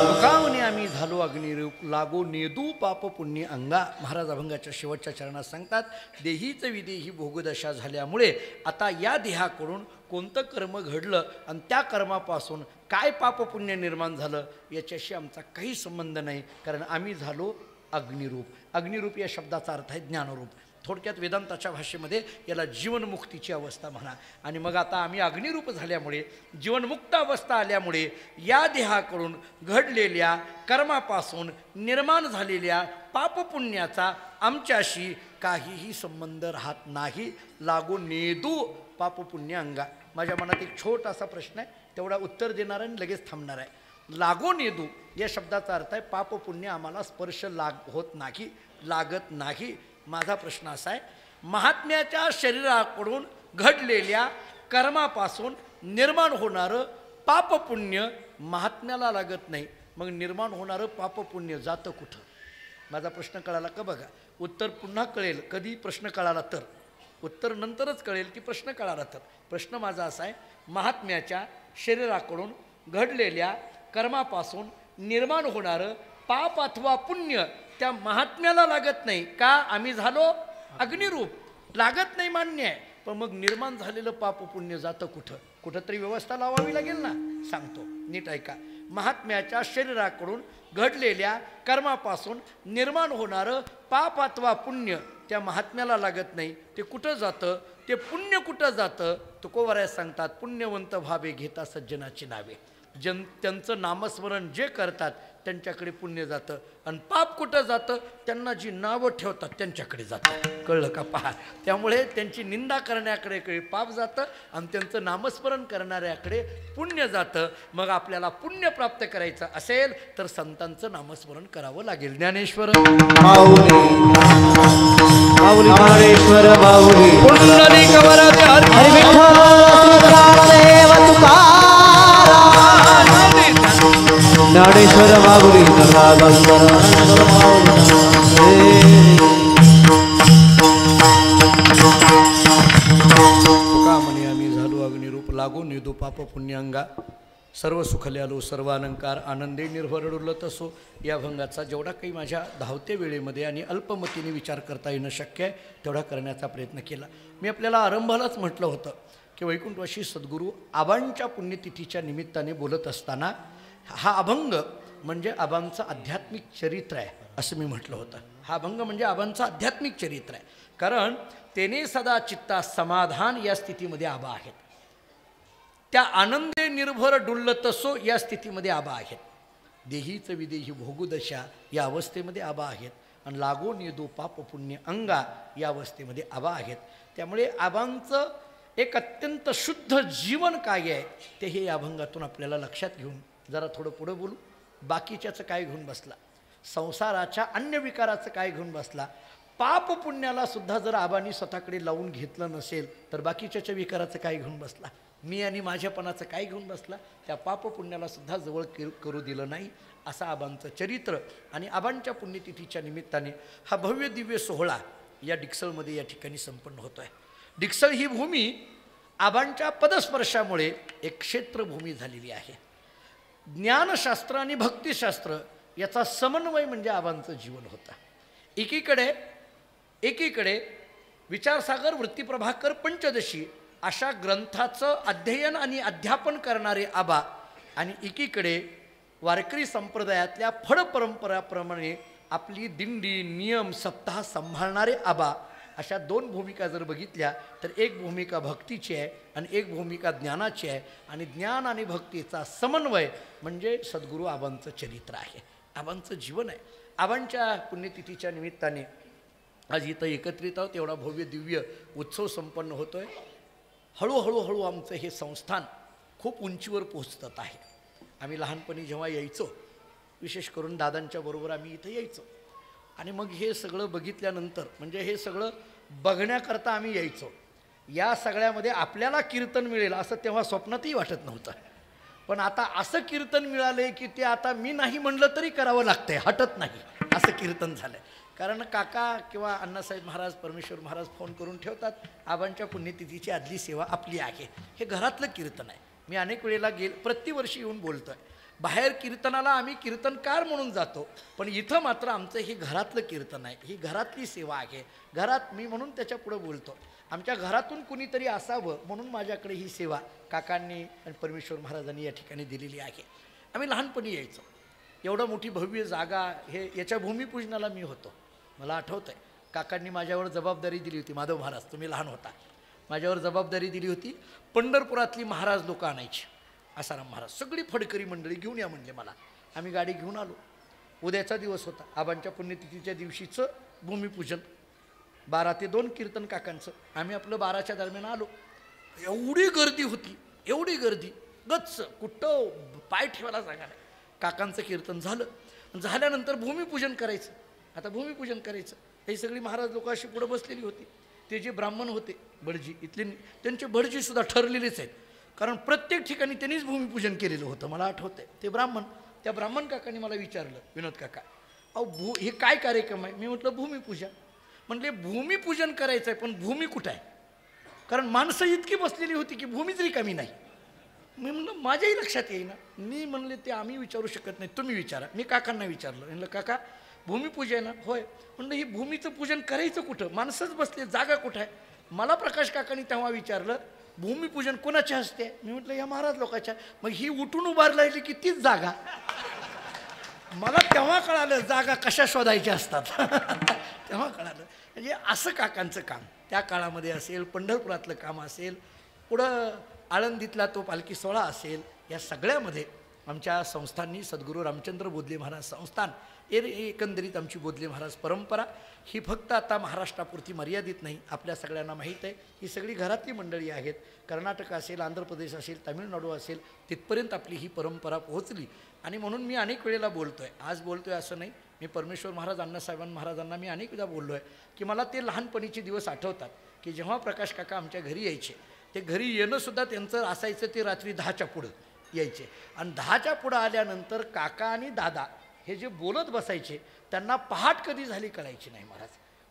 तुकावने आम्ही झालो अग्निरूप, लागो नेदू पाप पुण्य अंगा. महाराज अभंगाच्या शेवटच्या चरणात सांगतात, देहीच विदेही भोगदशा झाल्यामुळे आता या देहाकडून कोणतं कर्म घडलं आणि त्या कर्मापासून काय पाप पुण्य निर्माण झालं याच्याशी आमचा काही संबंध नाही, कारण आम्ही झालो अग्निरूप. अग्निरूप या शब्दाचा अर्थ आहे ज्ञानरूप. थोडक्यात वेदांताच्या भाषेमध्ये याला जीवनमुक्तीची अवस्था म्हणा. आणि मग आता आम्ही अग्निरूप झाल्यामुळे, जीवनमुक्त अवस्था आल्यामुळे या देहाकडून घडलेल्या कर्मापासून निर्माण झालेल्या पापपुण्याचा आमच्याशी काहीही संबंध राहत नाही. लागो नेदू पापपुण्य अंगा. माझ्या मनात एक छोटासा प्रश्न आहे, तेवढा उत्तर देणार आणि लगेच थांबणार आहे. लागो नेदू या शब्दाचा अर्थ आहे पापपुण्य आम्हाला स्पर्श होत नाही, लागत नाही. माझा प्रश्न असा आहे, महात्म्याच्या शरीराकडून घडलेल्या कर्मापासून निर्माण होणारं पापपुण्य महात्म्याला लागत नाही, मग निर्माण होणारं पापपुण्य जातं कुठं? माझा प्रश्न कळाला का? बघा, उत्तर पुन्हा कळेल कधी प्रश्न कळाला तर. उत्तर नंतरच कळेल की प्रश्न कळाला तर. प्रश्न माझा असा आहे, महात्म्याच्या शरीराकडून घडलेल्या कर्मापासून निर्माण होणारं पाप अथवा पुण्य त्या महात्म्याला लागत नाही का? आम्ही झालो अग्निरूप. लागत नाही मान्य आहे, पण मग निर्माण झालेलं पाप पुण्य जातं कुठं? कुठंतरी व्यवस्था लावावी लागेल ना. सांगतो, नीट ऐका. महात्म्याच्या शरीराकडून घडलेल्या कर्मापासून निर्माण होणारं पाप अथवा पुण्य त्या महात्म्याला लागत नाही. ते कुठं जातं? ते पुण्य कुठं जातं? तुकोबराय सांगतात, पुण्यवंत भावे घेता सज्जनाची नावे. त्यांचं नामस्मरण जे करतात त्यांच्याकडे पुण्य जातं, आणि पाप कुठं जातं? त्यांना जी नावं ठेवतात त्यांच्याकडे जातं. कळलं का? पहा, त्यामुळे त्यांची निंदा करण्याकडे पाप जातं आणि त्यांचं नामस्मरण करणाऱ्याकडे पुण्य जातं. मग आपल्याला पुण्य प्राप्त करायचं असेल तर संतांचं नामस्मरण करावं लागेल. ज्ञानेश्वर माऊली माऊली ज्ञानेश्वर माऊली पुंडलिक वरदे हरी हरी विठ्ठल देव तुकाराम ज्ञानेश्वर माऊली म्हणे आम्ही झालो अग्निरूप लागो निदू पाप पुण्यांगा सर्व सुखले आलो सर्वालंकार आनंदे निर्भर डुलत असो. या भंगाचा जेवढा काही माझ्या धावते वेळेमध्ये आणि अल्पमतीने विचार करता येणं शक्य आहे तेवढा करण्याचा प्रयत्न केला. मी आपल्याला आरंभालाच म्हटलं होतं की वैकुंठवासी सद्गुरू आबांच्या पुण्यतिथीच्या निमित्ताने बोलत असताना हा अभंग म्हणजे आबांचं आध्यात्मिक चरित्र आहे असं मी म्हटलं होतं. हा अभंग म्हणजे आबांचं आध्यात्मिक चरित्र आहे, कारण तेने सदा चित्ता समाधान या स्थितीमध्ये आबा आहेत. त्या आनंदे निर्भर डुल्लतसो या स्थितीमध्ये आबा आहेत. देहीच विदेही भोगुदशा या अवस्थेमध्ये आबा आहेत, आणि लागो निदो पाप पुण्य अंगा या अवस्थेमध्ये आबा आहेत. त्यामुळे आबांचं एक अत्यंत शुद्ध जीवन काय आहे ते हे या अभंगातून आपल्याला लक्षात घेऊन जरा थोडं पुढं बोलू. बाकीच्याचं काय घेऊन बसला, संसाराच्या अन्य विकाराचं काय घेऊन बसला, पाप पुण्याला सुद्धा जर आबांनी स्वतःकडे लावून घेतलं नसेल तर बाकीच्याच्या विकाराचं काय घेऊन बसला, मी आणि माझ्यापणाचं काय घेऊन बसला, त्या पाप पुण्याला सुद्धा जवळ करू दिलं नाही. असं आबांचं चरित्र. आणि आबांच्या पुण्यतिथीच्या निमित्ताने हा भव्य दिव्य सोहळा या डिक्सलमध्ये या ठिकाणी संपन्न होतो आहे. डिक्सल ही भूमी आबांच्या पदस्पर्शामुळे एक क्षेत्रभूमी झालेली आहे. ज्ञानशास्त्र आणि भक्तिशास्त्र याचा समन्वय म्हणजे आबांचं जीवन होतं. एकीकडे विचारसागर वृत्तीप्रभाकर पंचदशी अशा ग्रंथाचं अध्ययन आणि अध्यापन करणारे आबा, आणि एकीकडे वारकरी संप्रदायातल्या फळ परंपराप्रमाणे आपली दिंडी नियम सप्ताह सांभाळणारे आबा. अशा दोन भूमिका जर बघितल्या तर एक भूमिका भक्तीची आहे आणि एक भूमिका ज्ञानाची आहे, आणि ज्ञान आणि भक्तीचा समन्वय म्हणजे सद्गुरू आबांचं चरित्र आहे, आबांचं जीवन आहे. आबांच्या पुण्यतिथीच्या निमित्ताने आज इथं एकत्रित आहोत. एवढा भव्य दिव्य उत्सव संपन्न होतो आहे. हळूहळू आमचं हे संस्थान खूप उंचीवर पोहोचत आहे. आम्ही लहानपणी जेव्हा यायचो, विशेष करून दादांच्या बरोबर आम्ही इथं यायचो, आणि मग हे सगळं बघितल्यानंतर म्हणजे हे सगळं बघण्याकरता आम्ही यायचो. या सगळ्यामध्ये आपल्याला कीर्तन मिळेल असं तेव्हा स्वप्नातही वाटत नव्हतं, पण आता असं कीर्तन मिळाले की ते आता मी नाही म्हणलं तरी करावं लागतंय, हटत नाही असं कीर्तन झालं. कारण काका किंवा अण्णासाहेब महाराज परमेश्वर महाराज फोन करून ठेवतात, आबांच्या पुण्यतिथीची आदली सेवा आपली आहे. हे घरातलं कीर्तन आहे. मी अनेक वेळेला प्रतिवर्षी येऊन बोलतो आहे. बाहेर कीर्तनाला आम्ही कीर्तनकार म्हणून जातो, पण इथं मात्र आमचं हे घरातलं कीर्तन आहे, ही घरातली सेवा आहे. घरात मी म्हणून त्याच्या पुढं बोलतो. आमच्या घरातून कुणीतरी असावं म्हणून माझ्याकडे ही सेवा काकांनी आणि परमेश्वर महाराजांनी या ठिकाणी दिलेली आहे. आम्ही लहानपणी यायचो. एवढं मोठी भव्य जागा, हे याच्या भूमिपूजनाला मी होतो. मला आठवतं आहे काकांनी माझ्यावर जबाबदारी दिली होती. माधव महाराज, तुम्ही लहान होता, माझ्यावर जबाबदारी दिली होती. पंढरपुरातली महाराज लोक आणायची, आसाराम महाराज सगळी फडकरी मंडळी घेऊन या म्हणले मला. आम्ही गाडी घेऊन आलो. उद्याचा दिवस होता, आबांच्या पुण्यतिथीच्या दिवशीचं भूमिपूजन. 12 ते 2 कीर्तन काकांचं. आम्ही आपलं 12च्या दरम्यान आलो. एवढी गर्दी होती, एवढी गर्दी, गच्च कुठं पाय ठेवायला जागा नाही. काकांचं कीर्तन झाल्यानंतर भूमिपूजन करायचं. आता भूमिपूजन करायचं, ही सगळी महाराज लोक अशी पुढं बसलेली होती. ते जे ब्राह्मण होते भटजी इथले, त्यांचे भटजीसुद्धा ठरलेलेच आहेत, कारण प्रत्येक ठिकाणी त्यांनीच भूमिपूजन केलेलं होतं. मला आठवतं आहे ते ब्राह्मण, त्या ब्राह्मण काकांनी मला विचारलं, विनोद काका अहो हे काय कार्यक्रम आहे? मी म्हटलं भूमिपूजा. म्हटले भूमिपूजन करायचं आहे, पण भूमी कुठं आहे? कारण माणसं इतकी बसलेली होती की भूमीच रिकामी नाही. मी म्हणलं माझ्याही लक्षात येईना. मी म्हणले ते आम्ही विचारू शकत नाही, तुम्ही विचारा. मी काकांना विचारलं, म्हणलं काका भूमिपूजा आहे ना? होय. म्हणलं ही भूमीचं पूजन करायचं कुठं? माणसंच बसले, जागा कुठं आहे? मला प्रकाश काकांनी तेव्हा विचारलं भूमिपूजन कोणाच्या हस्ते? मी म्हटलं या महाराज लोकांच्या. मग ही उठून उभार राहिली की तीच जागा. मला तेव्हा कळालं जागा कशा शोधायच्या असतात. तेव्हा कळालं. म्हणजे असं काकांचं काम त्या काळामध्ये असेल, पंढरपुरातलं काम असेल, पुढं आळंदीतला तो पालखी सोहळा असेल, या सगळ्यामध्ये आमच्या संस्थांनी सद्गुरू रामचंद्र बोधले महाराज संस्थान एकंदरीत आमची बोधले महाराज परंपरा ही फक्त आता महाराष्ट्रापुरती मर्यादित नाही. आपल्या सगळ्यांना माहीत आहे ही सगळी घरातली मंडळी आहेत. कर्नाटक असेल, आंध्र प्रदेश असेल, तामिळनाडू असेल, तिथपर्यंत आपली ही परंपरा पोहोचली. आणि म्हणून मी अनेक वेळेला बोलतो आहे, आज बोलतो आहे असं नाही. मी परमेश्वर महाराज अण्णासाहेबांना महाराजांना मी अनेकदा बोललो आहे की मला ते लहानपणीचे दिवस आठवतात की जेव्हा प्रकाश काका आमच्या घरी यायचे. ते घरी येणंसुद्धा त्यांचं असायचं ते रात्री 10च्या पुढं यायचे. आणि 10च्या पुढं आल्यानंतर काका आणि दादा हे जे बोलत बसायचे त्यांना पहाट कधी झाली कळायची नाही महाराज.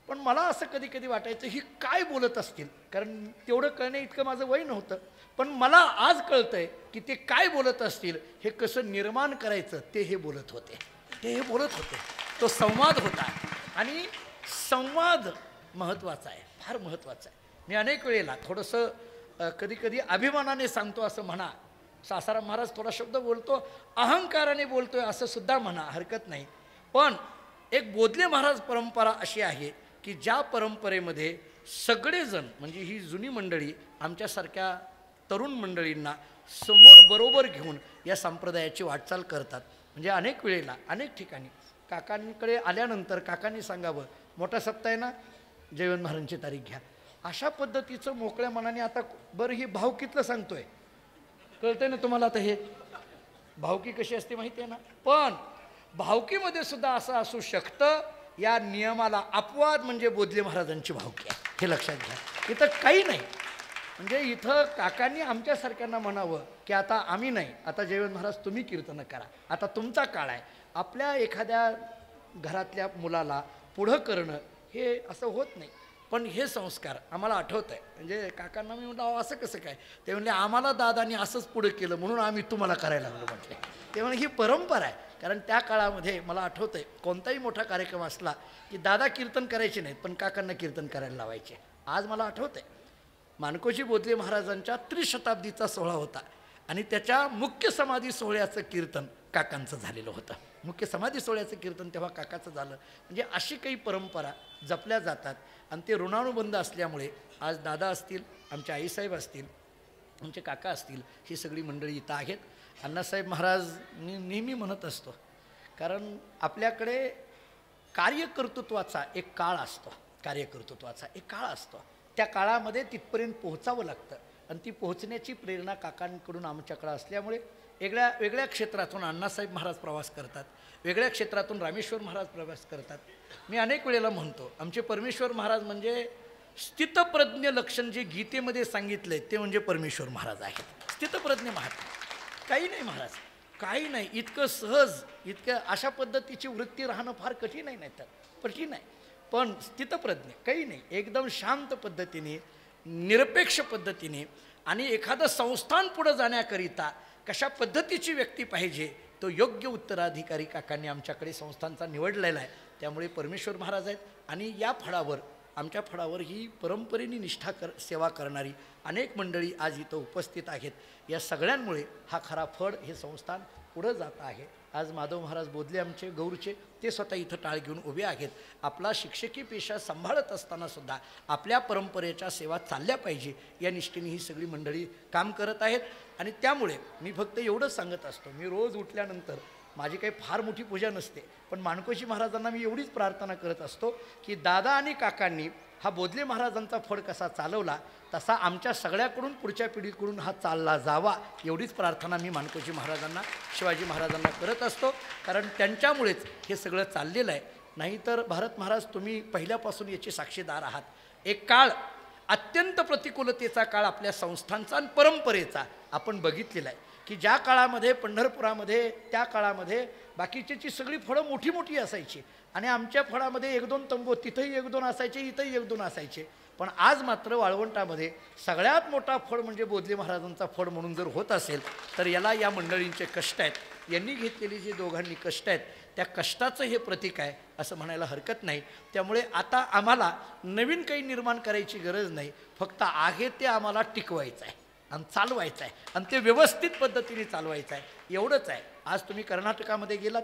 पण मला असं कधी कधी वाटायचं ही काय बोलत असतील, कारण तेवढं कळणे इतकं माझं वय नव्हतं. पण मला आज कळतंय की ते काय बोलत असतील, हे कसं निर्माण करायचं ते हे बोलत होते. तो संवाद होता. आणि संवाद महत्त्वाचा आहे, फार महत्त्वाचा आहे. मी अनेक वेळेला थोडंसं कधी कधी अभिमानाने सांगतो असं म्हणा. सासाराम महाराज थोडा शब्द बोलतो, अहंकाराने बोलतोय असं सुद्धा म्हणा, हरकत नाही. पण एक बोधले महाराज परंपरा अशी आहे की ज्या परंपरेमध्ये सगळेजण म्हणजे ही जुनी मंडळी आमच्यासारख्या तरुण मंडळींना समोर बरोबर घेऊन या संप्रदायाची वाटचाल करतात. म्हणजे अनेक वेळेला अनेक ठिकाणी काकांकडे आल्यानंतर काकांनी सांगावं, मोठा सप्ताह आहे ना, जयवंत महाराजांची तारीख घ्या. अशा पद्धतीचं मोकळ्या मनाने. आता बरं ही भावकीतलं सांगतोय, कळतंय ना तुम्हाला. आता हे भावकी कशी असते माहिती आहे ना. पण भावकीमध्ये सुद्धा असं असू शकतं, या नियमाला अपवाद म्हणजे बोधले महाराजांची भावकी आहे, हे लक्षात घ्या. इथं काही नाही. म्हणजे इथं काकांनी आमच्यासारख्यांना म्हणावं की आता आम्ही नाही, आता जयवंत महाराज तुम्ही कीर्तन करा, आता तुमचा काळ आहे. आपल्या एखाद्या घरातल्या मुलाला पुढं करणं हे असं होत नाही. पण हे संस्कार आम्हाला आठवत आहे. म्हणजे काकांना मी म्हटलं असं कसं काय, ते म्हणले आम्हाला दादानी असंच पुढं केलं म्हणून आम्ही तुम्हाला करायला लागलो म्हटले. ते म्हणजे ही परंपरा आहे. कारण त्या काळामध्ये मला आठवतं आहे, कोणताही मोठा कार्यक्रम असला की दादा कीर्तन करायचे नाहीत, पण काकांना कीर्तन करायला लावायचे. आज मला आठवतं आहे माणकोजी बोधले महाराजांच्या त्रिशताब्दीचा सोहळा होता आणि त्याच्या मुख्य समाधी सोहळ्याचं कीर्तन काकांचं झालेलं होतं. मुख्य समाधी सोहळ्याचं कीर्तन तेव्हा काकाचं झालं. म्हणजे अशी काही परंपरा जपल्या जातात आणि ते ऋणानुबंध असल्यामुळे आज दादा असतील, आमचे आईसाहेब असतील, आमचे काका असतील, ही सगळी मंडळी इथं आहेत. अण्णासाहेब महाराज नेहमी म्हणत असतो, कारण आपल्याकडे कार्यकर्तृत्वाचा एक काळ असतो, कार्यकर्तृत्वाचा एक काळ असतो. त्या काळामध्ये तिथपर्यंत पोहोचावं लागतं आणि ती पोहोचण्याची प्रेरणा काकांकडून आमच्याकडं असल्यामुळे वेगळ्या क्षेत्रातून अण्णासाहेब महाराज प्रवास करतात, वेगळ्या क्षेत्रातून रामेश्वर महाराज प्रवास करतात. मी अनेक वेळेला म्हणतो आमचे परमेश्वर महाराज म्हणजे स्थितप्रज्ञ लक्षण जे गीतेमध्ये सांगितलं आहे ते म्हणजे परमेश्वर महाराज आहेत. स्थितप्रज्ञ महात्मा काही नाही महाराज, काही नाही. इतकं सहज, इतकं अशा पद्धतीची वृत्ती राहणं फार कठीण आहे, नाही तर कठीण आहे. पण स्थितप्रज्ञ काही नाही, एकदम शांत पद्धतीने, निरपेक्ष पद्धतीने. आणि एखादं संस्थान पुढं जाण्याकरिता कशा पद्धतीची व्यक्ती पाहिजे तो योग्य उत्तराधिकारी काकांनी आमच्याकडे संस्थांचा निवडलेला आहे. त्यामुळे परमेश्वर महाराज आहेत. आणि या फळावर, आमच्या फळावर ही परंपरेने निष्ठा सेवा करणारी अनेक मंडळी आज इथं उपस्थित आहेत. या सगळ्यांमुळे हा खरा फळ हे संस्थान पुढं जात आहे. आज माधव महाराज बोधले आमचे गौरचे, ते स्वतः इथं टाळ घेऊन उभे आहेत. आपला शिक्षकी पेशा सांभाळत असतानासुद्धा आपल्या परंपरेच्या सेवा चालल्या पाहिजे या निष्ठेने ही सगळी मंडळी काम करत आहेत. आणि त्यामुळे मी फक्त एवढंच सांगत असतो, मी रोज उठल्यानंतर माझी काही फार मोठी पूजा नसते, पण माणकोजी महाराजांना मी एवढीच प्रार्थना करत असतो की दादा आणि काकांनी हा बोधले महाराजांचा फळ कसा चालवला तसा आमच्या सगळ्याकडून पुढच्या पिढीकडून हा चालला जावा, एवढीच प्रार्थना मी माणकोजी महाराजांना, शिवाजी महाराजांना करत असतो. कारण त्यांच्यामुळेच हे सगळं चाललेलं आहे. नाहीतर भारत महाराज तुम्ही पहिल्यापासून याचे साक्षीदार आहात. एक काळ अत्यंत प्रतिकूलतेचा काळ आपल्या संस्थांचा आणि परंपरेचा आपण बघितलेला आहे की ज्या काळामध्ये पंढरपुरामध्ये त्या काळामध्ये बाकीच्याची सगळी फळं मोठी मोठी असायची आणि आमच्या फळामध्ये 1-2 तंबू, तिथंही 1-2 असायचे, इथंही 1-2 असायचे. पण आज मात्र वाळवंटामध्ये सगळ्यात मोठा फळ म्हणजे बोधले महाराजांचा फळ म्हणून जर होत असेल तर याला या मंडळींचे कष्ट आहेत. यांनी घेतलेली जे दोघांनी कष्ट आहेत त्या कष्टाचं हे प्रतीक आहे असं म्हणायला हरकत नाही. त्यामुळे आता आम्हाला नवीन काही निर्माण करायची गरज नाही, फक्त आहे ते आम्हाला टिकवायचं आहे आणि चालवायचं आहे आणि ते व्यवस्थित पद्धतीने चालवायचं आहे, एवढंच आहे. आज तुम्ही कर्नाटकामध्ये गेलात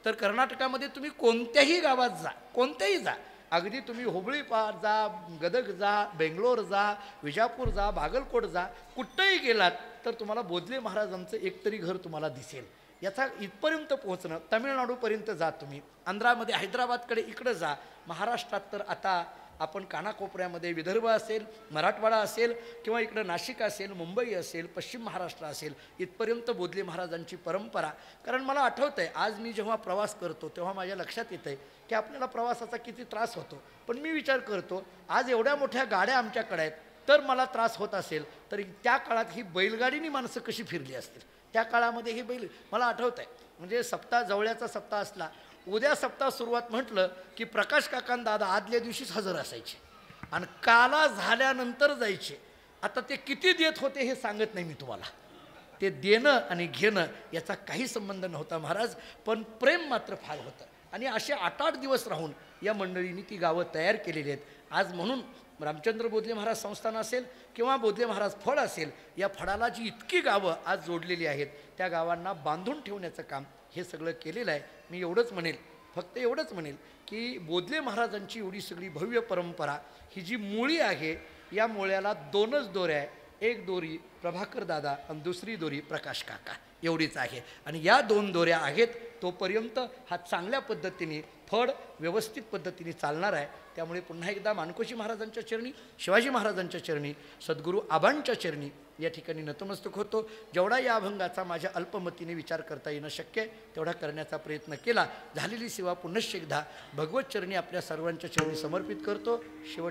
तर कर्नाटकामध्ये तुम्ही कोणत्याही गावात जा, कोणत्याही जा, अगदी तुम्ही हुबळी पार जा, गदग जा, बेंगलोर जा, विजापूर जा, बागलकोट जा, कुठंही गेलात तर तुम्हाला बोधले महाराजांचं एकतरी घर तुम्हाला दिसेल. याचा इथपर्यंत पोहोचणं, तमिळनाडूपर्यंत जा तुम्ही, आंध्रामध्ये हैदराबादकडे इकडं जा, महाराष्ट्रात तर आता आपण कानाकोपऱ्यामध्ये विदर्भ असेल, मराठवाडा असेल किंवा इकडं नाशिक असेल, मुंबई असेल, पश्चिम महाराष्ट्र असेल, इथपर्यंत बोधले महाराजांची परंपरा. कारण मला आठवतं आहे, आज मी जेव्हा प्रवास करतो तेव्हा माझ्या लक्षात येतं आहे की आपल्याला प्रवासाचा किती त्रास होतो. पण मी विचार करतो, आज एवढ्या मोठ्या गाड्या आमच्याकडे आहेत, तर मला त्रास होत असेल तर त्या काळात ही बैलगाडीनी माणसं कशी फिरली असतील. त्या काळामध्ये ही मला आठवतं आहे, म्हणजे सप्ताह जवळचा सप्ताह असला, उद्या सप्ताह सुरुवात म्हटलं की प्रकाश काकांना दादा आदल्या दिवशीच हजर असायचे आणि काला झाल्यानंतर जायचे. आता ते किती देत होते हे सांगत नाही मी तुम्हाला, ते देणं आणि घेणं याचा काही संबंध नव्हता महाराज, पण प्रेम मात्र फार होतं. आणि असे 8-8 दिवस राहून या मंडळींनी ती गावं तयार केलेली आहेत. आज म्हणून रामचंद्र बोधले महाराज संस्थान असेल किंवा बोधले महाराज फळ असेल, या फळाला जी इतकी गावं आज जोडलेली आहेत, त्या गावांना बांधून ठेवण्याचं काम हे सगळं केलेलं आहे. मी एवढंच म्हणेल, फक्त एवढंच म्हणेल की बोधले महाराजांची एवढी सगळी भव्य परंपरा ही जी मुळी आहे, या मुळ्याला 2च दोऱ्या आहे. एक दोरी प्रभाकर दादा आणि दुसरी दोरी प्रकाश काका, एवढीच आहे. आणि या 2 दोऱ्या आहेत तोपर्यंत हा चांगल्या पद्धतीने फळ व्यवस्थित पद्धतीने चालणार आहे. त्यामुळे पुन्हा एकदा मानकोजी महाराजांच्या चरणी, शिवाजी महाराजांच्या चरणी, सद्गुरू आबांच्या चरणी या ठिकाणी नतमस्तक होतो. जेवढा या अभंगाचा माझ्या अल्पमतीने विचार करता येणं शक्य आहे तेवढा करण्याचा प्रयत्न केला. झालेली सेवा पुनश्च एकदा भगवत चरणी आपल्या सर्वांच्या चरणी समर्पित करतो. शेवट